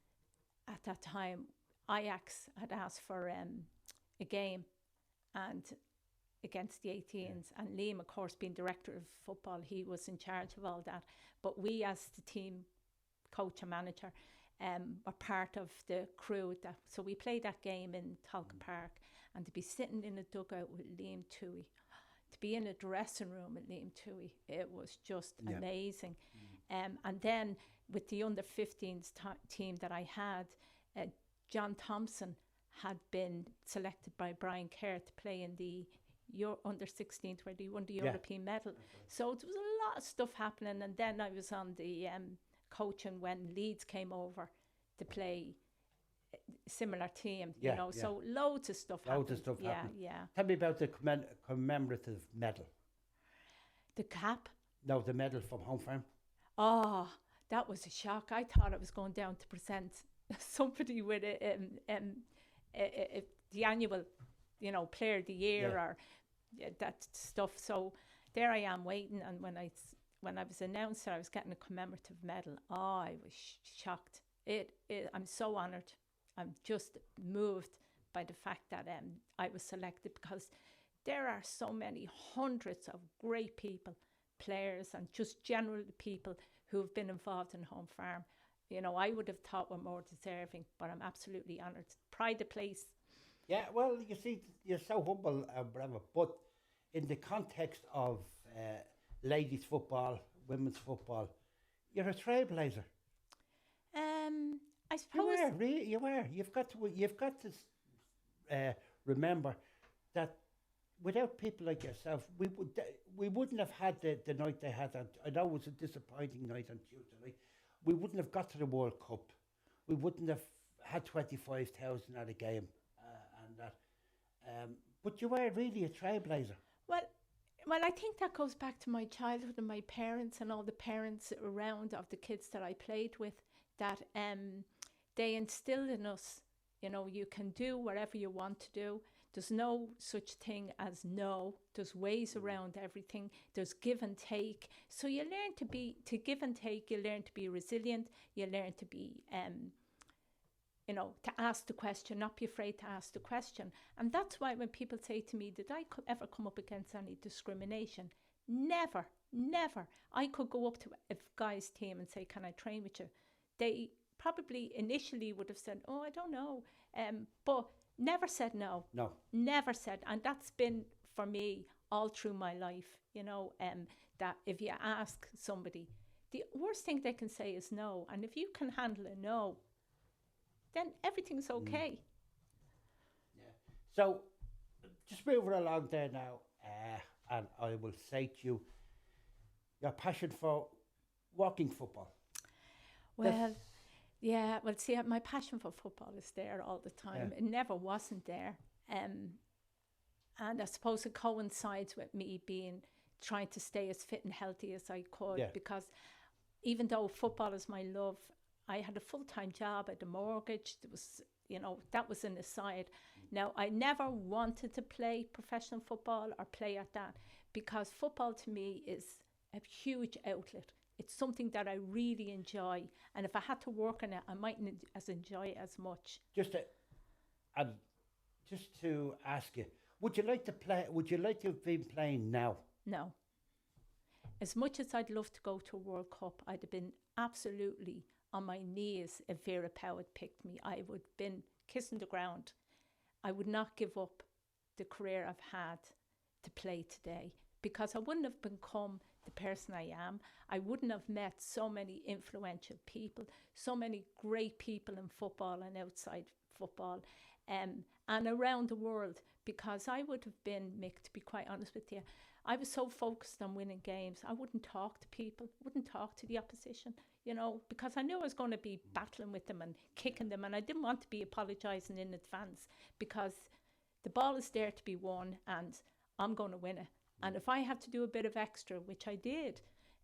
at that time, Ajax had asked for a game and against the 18s, and Liam, of course, being director of football, he was in charge of all that. But we, as the team coach and manager, were part of the crew. So we played that game in Talca Park, and to be sitting in a dugout with Liam Toohey, to be in a dressing room with Liam Toohey, it was just amazing. And then with the under-15s team that I had, John Thompson had been selected by Brian Kerr to play in the under-16s, where they won the European medal. So there was a lot of stuff happening. And then I was on the coaching when Leeds came over to play similar team, you know. So loads of stuff happened. Yeah. Tell me about the commemorative medal. The cap? No, the medal from home farm. Oh, that was a shock. I thought I was going down to present somebody with the annual, you know, player of the year or that stuff. So there I am waiting, and when I was announced that I was getting a commemorative medal, I was shocked. I'm so honoured. I'm just moved by the fact that I was selected, because there are so many hundreds of great people, players, and just general people who have been involved in home farm. You know, I would have thought were more deserving, but I'm absolutely honoured. Pride the place. Yeah, well, you see, you're so humble, whatever, but in the context of ladies' football, women's football, you're a trailblazer. I suppose You were. You've got to remember that without people like yourself, we wouldn't have had the night they had. I know it was a disappointing night on Tuesday night. We wouldn't have got to the World Cup. We wouldn't have had 25,000 at a game and that. But you were really a trailblazer. Well, I think that goes back to my childhood and my parents and all the parents around of the kids that I played with, that they instilled in us, you know, you can do whatever you want to do. There's no such thing as no. There's ways around everything. There's give and take. So you learn to give and take. You learn to be resilient. You learn to be, you know, to ask the question, not be afraid to ask the question. And that's why when people say to me, did I ever come up against any discrimination? Never, never. I could go up to a guy's team and say, can I train with you? They probably initially would have said, oh, I don't know. But never said no. No. Never said. And that's been for me all through my life, you know, that if you ask somebody, the worst thing they can say is no. And if you can handle a no, then everything's okay. Yeah. So just moving along there now, and I will say to you, your passion for walking football. Well, Yeah, well, see, my passion for football is there all the time. Yeah. It never wasn't there. And I suppose it coincides with me trying to stay as fit and healthy as I could, Yeah. because even though football is my love, I had a full-time job, I had a mortgage. There was, that was an aside. Now, I never wanted to play professional football or play at that, because football to me is a huge outlet. It's something that I really enjoy. And if I had to work on it, I mightn't enjoy it as much. Just to ask you, would you like to play? Would you like to have been playing now? No. As much as I'd love to go to a World Cup, I'd have been absolutely on my knees if Vera Pauw had picked me. I would have been kissing the ground. I would not give up the career I've had to play today, because I wouldn't have become the person I am. I wouldn't have met so many influential people, so many great people in football and outside football, and around the world, because I would have been, Mick, to be quite honest with you, I was so focused on winning games, I wouldn't talk to people, wouldn't talk to the opposition, because I knew I was going to be battling with them and kicking them, and I didn't want to be apologising in advance, because the ball is there to be won and I'm going to win it. And if I have to do a bit of extra, which I did,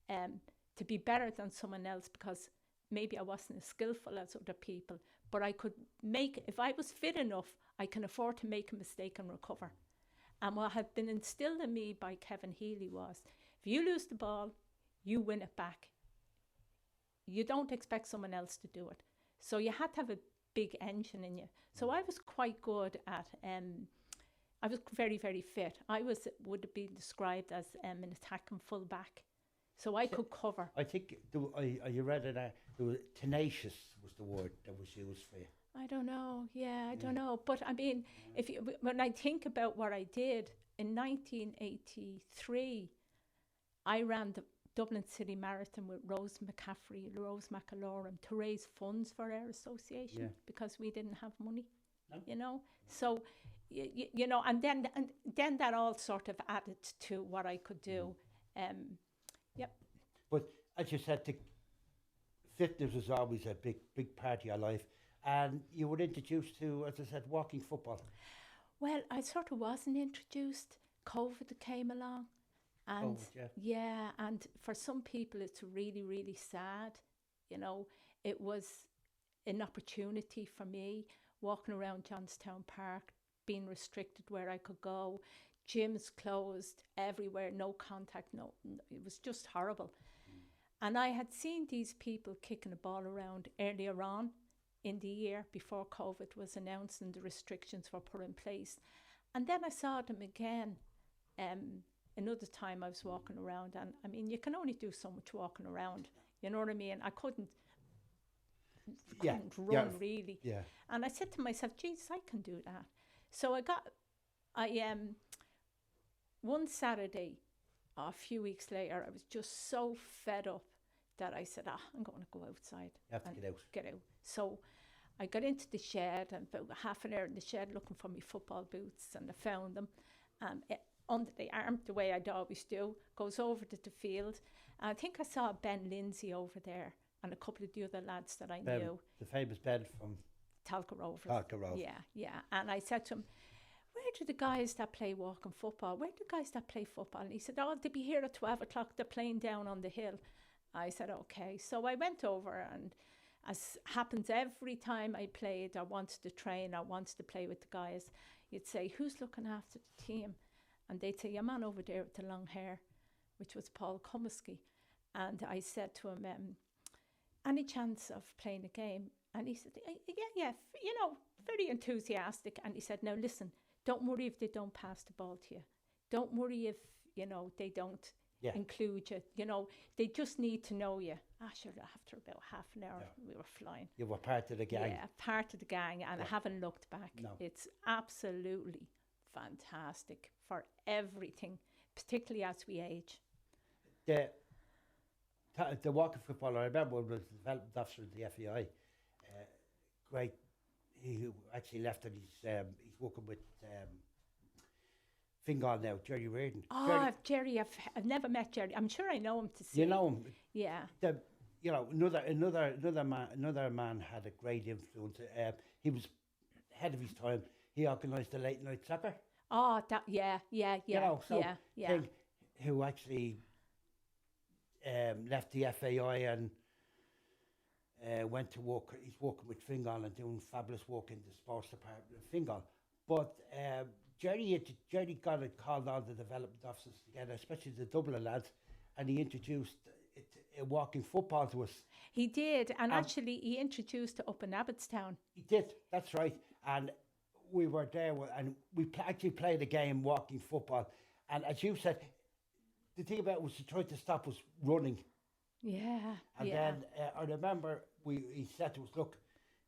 to be better than someone else, because maybe I wasn't as skillful as other people, but I could if I was fit enough, I can afford to make a mistake and recover. And what had been instilled in me by Kevin Healy was, if you lose the ball, you win it back. You don't expect someone else to do it. So you had to have a big engine in you. So I was quite good at, I was very, very fit. I would have been described as an attacking full-back. So I could cover. I think, you read it, tenacious was the word that was used for you. I don't know. Yeah, I don't know. But I mean, when I think about what I did in 1983, I ran the Dublin City Marathon with Rose McCaffrey, Rose McAlorum, to raise funds for our association, because we didn't have money, No. So, and then that all sort of added to what I could do. Yep. But as you said, fitness was always a big part of your life. And you were introduced to, as I said, walking football. Well, I sort of wasn't introduced. COVID came along. And and for some people it's really, really sad. It was an opportunity for me, walking around Johnstown Park, being restricted where I could go, gyms closed everywhere, no contact, it was just horrible. And I had seen these people kicking the ball around earlier on in the year before COVID was announced and the restrictions were put in place. And then I saw them again. Another time I was walking around, and I mean, you can only do so much walking around, you know what I mean? I couldn't run really. Yeah. And I said to myself, Jesus, I can do that. So one Saturday, a few weeks later, I was just so fed up that I said, I'm going to go outside. You have to get out. So I got into the shed, and about half an hour in the shed looking for my football boots, and I found them. Under the arm, the way I'd always do, goes over to the field. And I think I saw Ben Lindsay over there and a couple of the other lads that I knew. The famous Ben from Talca Rovers. Talca Rovers. Yeah. And I said to him, where do the guys that play walking football, where do the guys that play football? And he said, they'll be here at 12 o'clock, they're playing down on the hill. I said, okay. So I went over, and as happens every time I played, I wanted to train, I wanted to play with the guys, you'd say, who's looking after the team? And they'd say, your man over there with the long hair, which was Paul Comiskey. And I said to him, any chance of playing a game? And he said, yeah, very enthusiastic. And he said, now listen, don't worry if they don't pass the ball to you. Don't worry if, they don't include you. They just need to know you. Sure, after about half an hour, we were flying. You were part of the gang. Yeah, part of the gang, and I haven't looked back. No. It's absolutely fantastic for everything, particularly as we age. The walking footballer, I remember when I was the development officer in the FEI, great, he actually left, and he's working with Fingal now, Jerry Reardon. Jerry, I've never met Jerry. I'm sure I know him to see. You know him? Yeah. you know, another man had a great influence. He was ahead of his time. He organised the late night soccer. Oh, that yeah, You know, so yeah. thing who actually left the FAI and went to work. He's working with Fingal and doing fabulous work in the sports department of Fingal. But Jerry got it called all the development officers together, especially the Dublin lads, and he introduced walking football to us. He did, and actually he introduced it up in Abbottstown. He did, that's right. And we were there, and we actually played a game walking football. And as you said, the thing about it was he tried to stop us running. Yeah, And then I remember he said to us, look,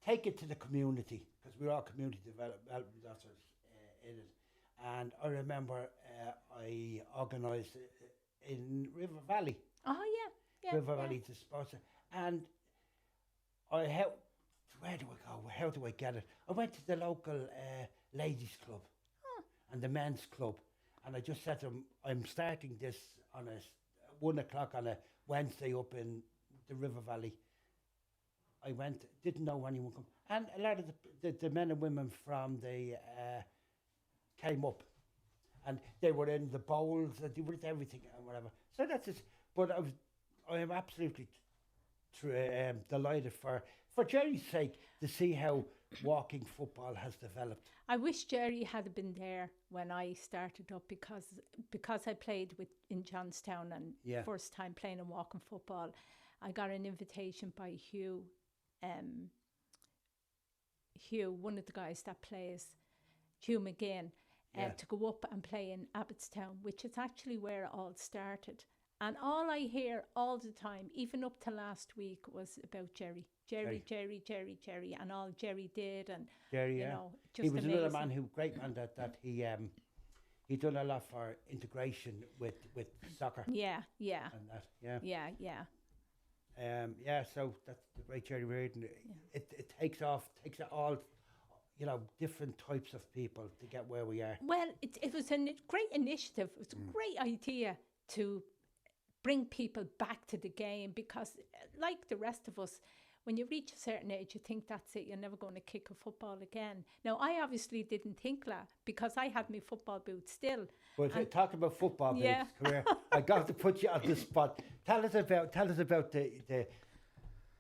take it to the community, because we're all community development officers in it. And I remember I organised in River Valley. Oh, yeah. River Valley to sponsor. And where do I go? How do I get it? I went to the local ladies club and the men's club. And I just said to them, I'm starting this on 1 o'clock on a Wednesday up in the River Valley. I went, didn't know anyone come. And a lot of the men and women from the came up. And they were in the bowls, and they were at everything and whatever. So that's it. But I am absolutely delighted for Jerry's sake to see how walking football has developed. I wish Jerry had been there when I started up because I played in Johnstown and first time playing and walking football. I got an invitation by Hugh, one of the guys that plays, Hugh McGinn, to go up and play in Abbottstown, which is actually where it all started. And all I hear all the time, even up to last week, was about Jerry, and all Jerry did, and Jerry, you know, just he was amazing. another man great man that he done a lot for integration with soccer. Yeah. And that, Yeah. So that's the great Jerry Reardon. It takes all, you know, different types of people to get where we are. Well, it was a great initiative. It was a great idea to bring people back to the game because, like the rest of us, when you reach a certain age, you think that's it, you're never going to kick a football again. Now, I obviously didn't think that because I had my football boots still. But talking about football boots, career, I got to put you on the spot. Tell us about the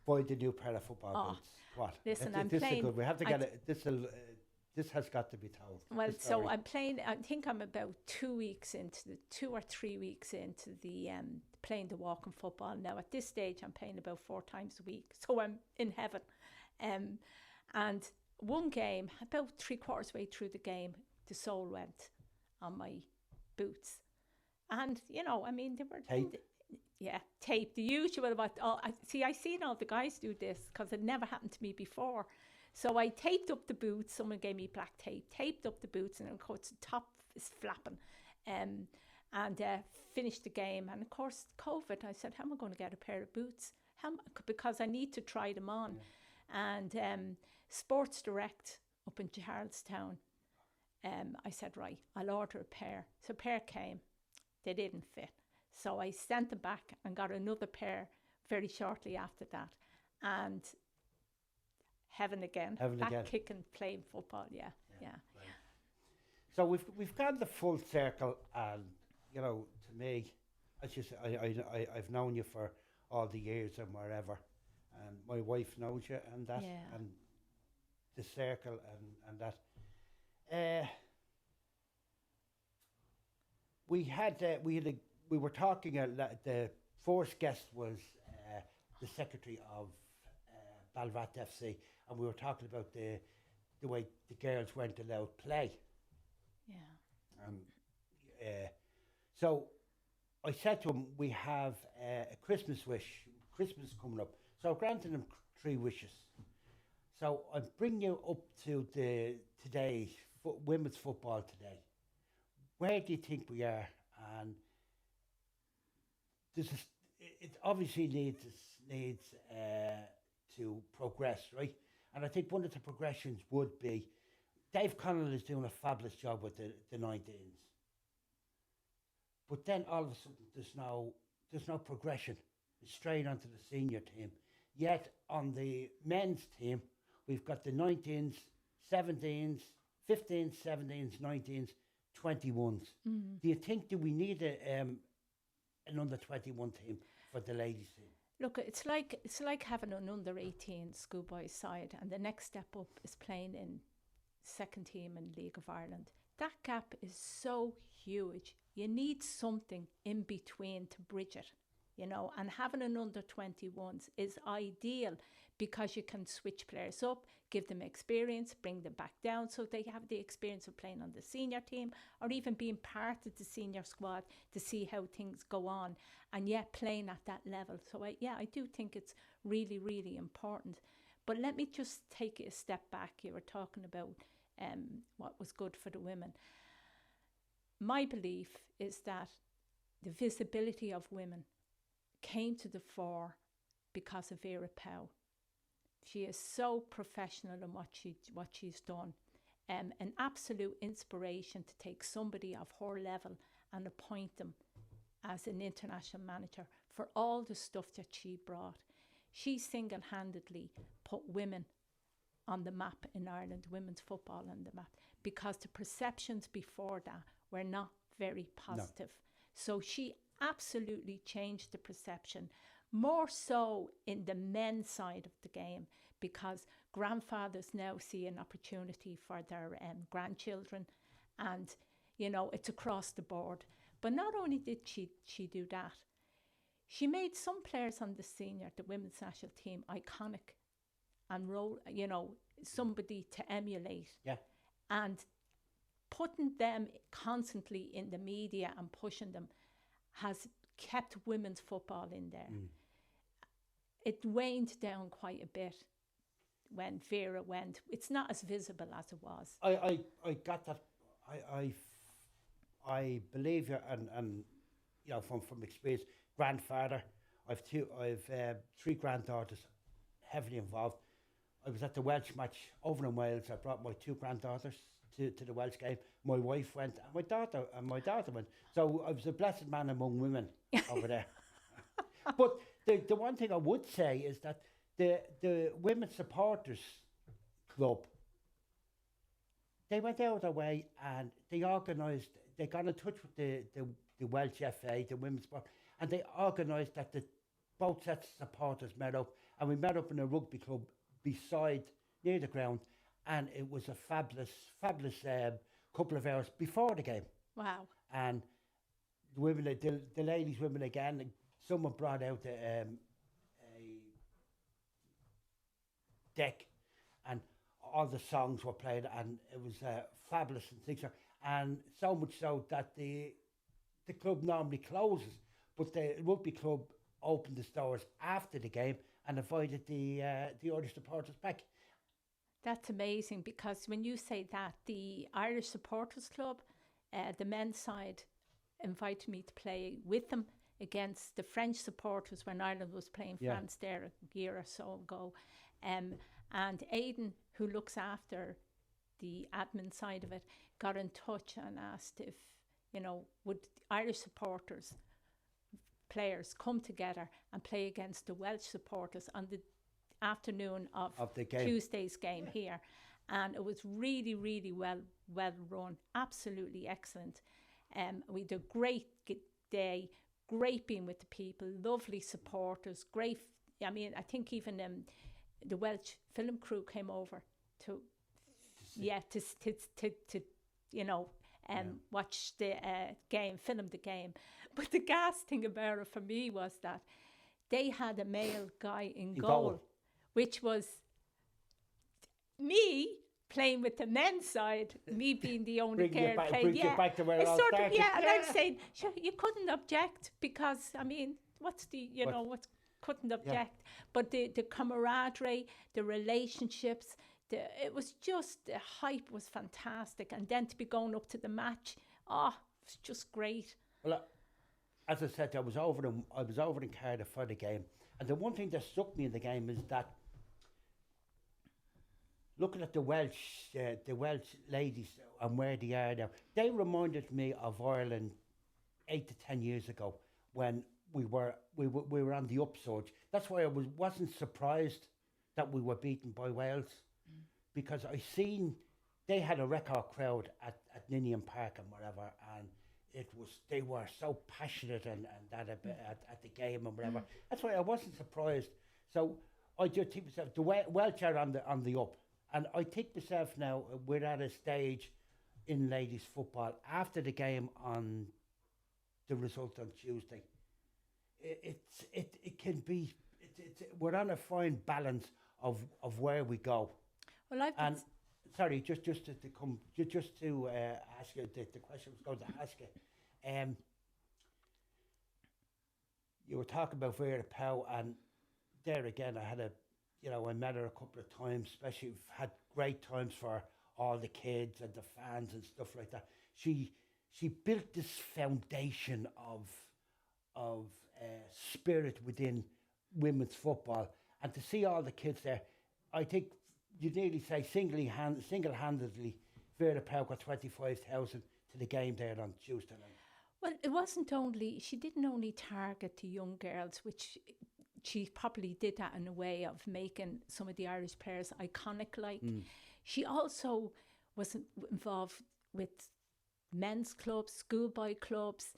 boy the new pair of football boots. What? Listen, this is good. We have to get it. This has got to be told. Well, so I'm playing. I think I'm about 2 or 3 weeks into the playing the walking football. Now at this stage, I'm playing about 4 times a week, so I'm in heaven. And one game, about 3/4 way through the game, the sole went on my boots, and you know, I mean, they were tape, the usual. But I seen all the guys do this because it never happened to me before. So I taped up the boots. Someone gave me black tape, taped up the boots, and of course the top is flapping. And finished the game. And of course, COVID, I said, how am I going to get a pair of boots? Because I need to try them on. Yeah. And Sports Direct up in Charlestown, I said, right, I'll order a pair. So a pair came. They didn't fit. So I sent them back and got another pair very shortly after that. And heaven again. Kicking, playing football, yeah. Right. So we've gone the full circle, and you know, to me, as you say, I've known you for all the years and wherever, and my wife knows you, and that, and the circle, and that. We were talking. The first guest was the secretary of Balvat FC, and we were talking about the way the girls weren't allowed play. Yeah. So I said to him, we have a Christmas coming up. So I granted him 3 wishes. So I'm bringing you up to today, women's football today. Where do you think we are? And it obviously needs to progress, right? And I think one of the progressions would be Dave Connell is doing a fabulous job with the 19s. But then all of a sudden there's no progression. straight onto the senior team. Yet on the men's team, we've got the 19s, 17s, 15s, 17s, 19s, 21s. Do you think do we need an under 21 team for the ladies team? Look, it's like having an under 18 schoolboys side, and the next step up is playing in second team in League of Ireland. That gap is so huge. You need something in between to bridge it, you know, and having an under 21s is ideal because you can switch players up, give them experience, bring them back down so they have the experience of playing on the senior team or even being part of the senior squad to see how things go on, and yet playing at that level. So I do think it's really, really important. But let me just take it a step back. You were talking about what was good for the women. My belief is that the visibility of women came to the fore because of Vera Powell. She is so professional in what she's done. An absolute inspiration to take somebody of her level and appoint them as an international manager for all the stuff that she brought. She single-handedly put women on the map in Ireland, women's football on the map, because the perceptions before that were not very positive. No. So she absolutely changed the perception, more so in the men's side of the game, because grandfathers now see an opportunity for their grandchildren, and you know, it's across the board. But not only did she do that, she made some players on the women's national team, iconic and you know, somebody to emulate. Yeah. And putting them constantly in the media and pushing them has kept women's football in there. It waned down quite a bit when Vera went. It's not as visible as it was. I got that. I believe you, and you know, from experience, grandfather. I've three granddaughters, heavily involved. I was at the Welsh match over in Wales. I brought my two granddaughters to the Welsh game. My wife went, and my daughter went. So I was a blessed man among women over there. But the one thing I would say is that the Women's Supporters Club, they went out of their way and they organised, they got in touch with the Welsh FA, the Women's Sport, and they organised that both sets of supporters met up, and we met up in a rugby club near the ground, and it was a fabulous couple of hours before the game. Wow. And the women, the ladies, women again, someone brought out a deck, and all the songs were played, and it was fabulous and things. And so much so that the club normally closes, but the rugby club opened the doors after the game and invited the Irish supporters back. That's amazing, because when you say that, the Irish Supporters Club, the men's side, invited me to play with them against the French supporters when Ireland was playing France there a year or so ago. And Aidan, who looks after the admin side of it, got in touch and asked if, you know, would Irish supporters, players, come together and play against the Welsh supporters on the afternoon of the game. Tuesday's game here. And it was really, really well run, absolutely excellent. We had a great day, great being with the people, lovely supporters, great. I mean, I think even the Welsh film crew came over to you know, watch the game, film the game. But the gas thing about it for me was that they had a male guy in goal, which was me playing with the men's side, me being the only girl playing. Bring you back to where it all started. And I'm saying, sure, you couldn't object, because, I mean, couldn't object. Yeah. But the camaraderie, the relationships, it was just, the hype was fantastic. And then to be going up to the match, it was just great. Well, as I said, I was over in Cardiff for the game. And the one thing that struck me in the game is that, looking at the Welsh ladies and where they are now, they reminded me of Ireland 8 to 10 years ago, when we were on the upsurge. That's why I wasn't surprised that we were beaten by Wales, because I seen they had a record crowd at Ninian Park and whatever, and they were so passionate and that at the game and whatever. That's why I wasn't surprised. So I just think myself, the Welsh are on the up, and I think myself now we're at a stage in ladies football after the game on the result on Tuesday. It can be. We're on a fine balance of where we go. Well, Sorry, just to ask you the question I was going to ask you. You were talking about Vera Powell, and there again, I met her a couple of times. Especially, we've had great times for all the kids and the fans and stuff like that. She built this foundation of spirit within women's football, and to see all the kids there, I think you'd nearly say single-handedly, Vera Powell got 25,000 to the game there on Tuesday night. Well, it wasn't only, she didn't only target the young girls, which she probably did that in a way of making some of the Irish players iconic like. She also was involved with men's clubs, schoolboy clubs,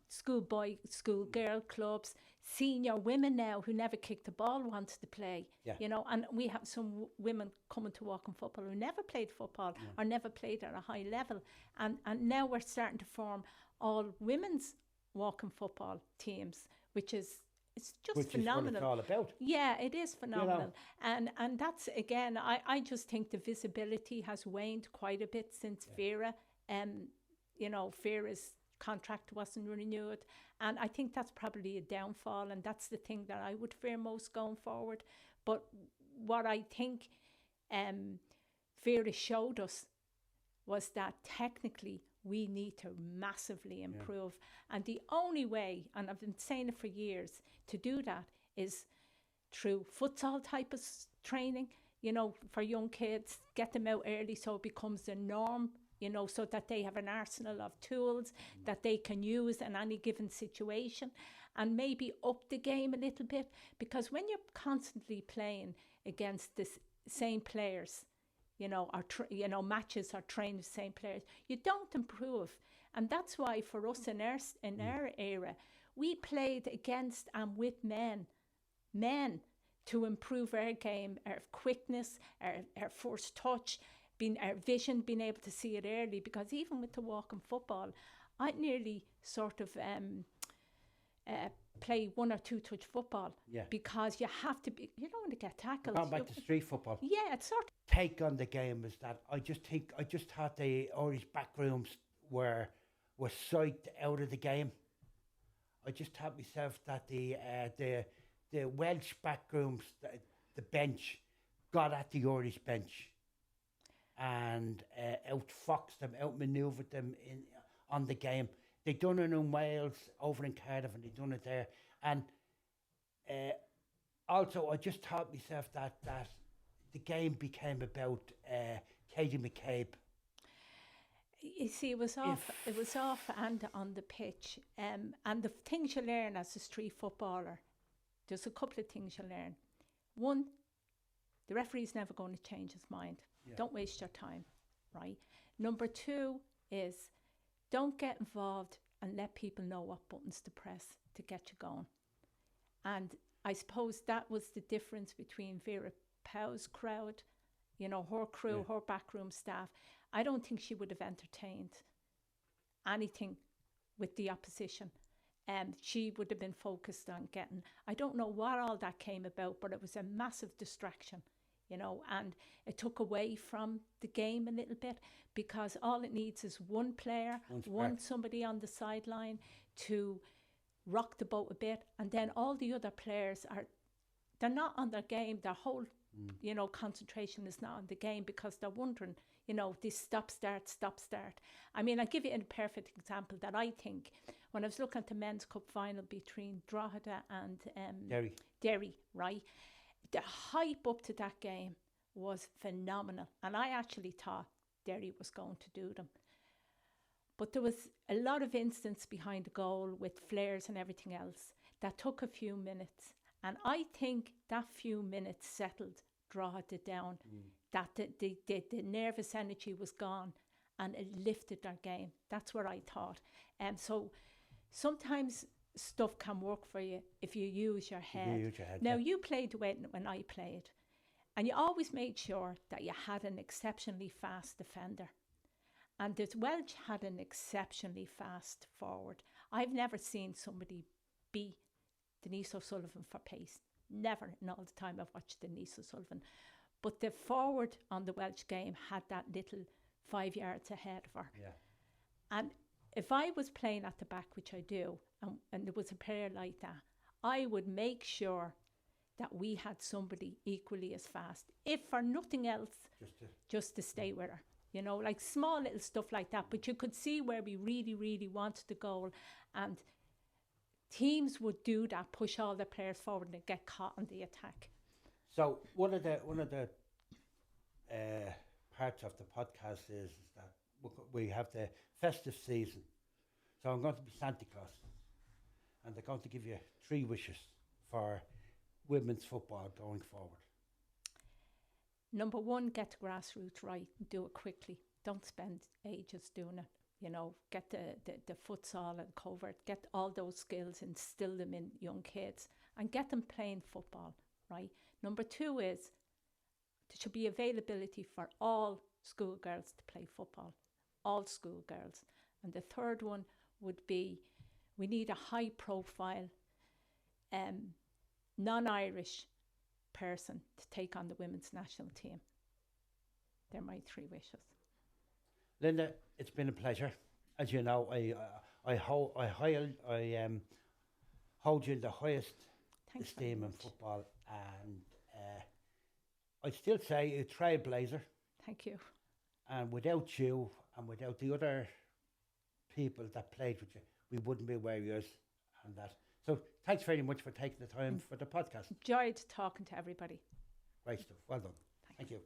schoolgirl clubs, senior women now who never kicked the ball wanted to play. Yeah. You know, and we have some women coming to Walking Football who never played football or never played at a high level. And now we're starting to form all women's Walking Football teams, which is phenomenal. Is what it's all about. Yeah, it is phenomenal. You know. And that's, again, I just think the visibility has waned quite a bit since Vera. Vera's contract wasn't renewed, and I think that's probably a downfall, and that's the thing that I would fear most going forward. But what I think Vera showed us was that technically we need to massively improve, and the only way, and I've been saying it for years, to do that is through futsal type of training, for young kids, get them out early so it becomes the norm, so that they have an arsenal of tools that they can use in any given situation, and maybe up the game a little bit, because when you're constantly playing against the same players, matches are trained with the same players, you don't improve. And that's why for us in our era, we played against and with men to improve our game, our quickness, our first touch, our vision, being able to see it early, because even with the Walking Football, I nearly sort of play 1 or 2 touch football, because you have to be, you don't want to get tackled. Going back to street football. Yeah, it's sort of take on the game is that I just thought the Irish backrooms were psyched out of the game. I just thought myself that the Welsh backrooms, the bench, got at the Irish bench and outfoxed them, outmaneuvered them on the game. They done it in Wales, over in Cardiff, and they done it there. And also, I just thought myself that the game became about Katie McCabe. You see, it was off and on the pitch. And the things you learn as a street footballer, there's a couple of things you learn. One, the referee's never going to change his mind. Yeah. Don't waste your time, right? Number 2 is don't get involved and let people know what buttons to press to get you going. And I suppose that was the difference between Vera Powell's crowd, her crew, her backroom staff. I don't think she would have entertained anything with the opposition. She would have been focused on getting, I don't know what all that came about, but it was a massive distraction, and it took away from the game a little bit, because all it needs is one player, somebody on the sideline to rock the boat a bit, and then all the other players they're not on their game. Their whole, concentration is not on the game, because they're wondering, this stop start. I mean, I'll give you a perfect example that I think, when I was looking at the men's cup final between Drogheda and Derry, right? The hype up to that game was phenomenal, and I actually thought Derry was going to do them. But there was a lot of instance behind the goal with flares and everything else that took a few minutes. And I think that few minutes settled, drawed it down, that the nervous energy was gone and it lifted their game. That's what I thought. So sometimes stuff can work for you if you use your head. Now, you played when I played, and you always made sure that you had an exceptionally fast defender. And the Welsh had an exceptionally fast forward. I've never seen somebody beat Denise O'Sullivan for pace. Never in all the time I've watched Denise O'Sullivan. But the forward on the Welsh game had that little 5 yards ahead of her. Yeah. And if I was playing at the back, which I do, and there was a player like that, I would make sure that we had somebody equally as fast, if for nothing else, just to stay with her. You know, like small little stuff like that. But you could see where we really, really wanted the goal. And teams would do that, push all their players forward and get caught on the attack. So one of the parts of the podcast is that we have the festive season. So I'm going to be Santa Claus. And they're going to give you 3 wishes for women's football going forward. Number 1, get the grassroots right. Do it quickly. Don't spend ages doing it. You know, get the futsal and covert. Get all those skills, instill them in young kids and get them playing football, right? Number 2 is there should be availability for all schoolgirls to play football. All schoolgirls. And the third one would be we need a high profile non-Irish person to take on the women's national team. They're my 3 wishes. Linda, it's been a pleasure. As you know, I hold you in the highest esteem in football, and I'd still say a trailblazer. Thank you. And without you and without the other people that played with you, we wouldn't be where you are and that. So thanks very much for taking the time for the podcast. Enjoyed talking to everybody. Great stuff. Well done. Thank you.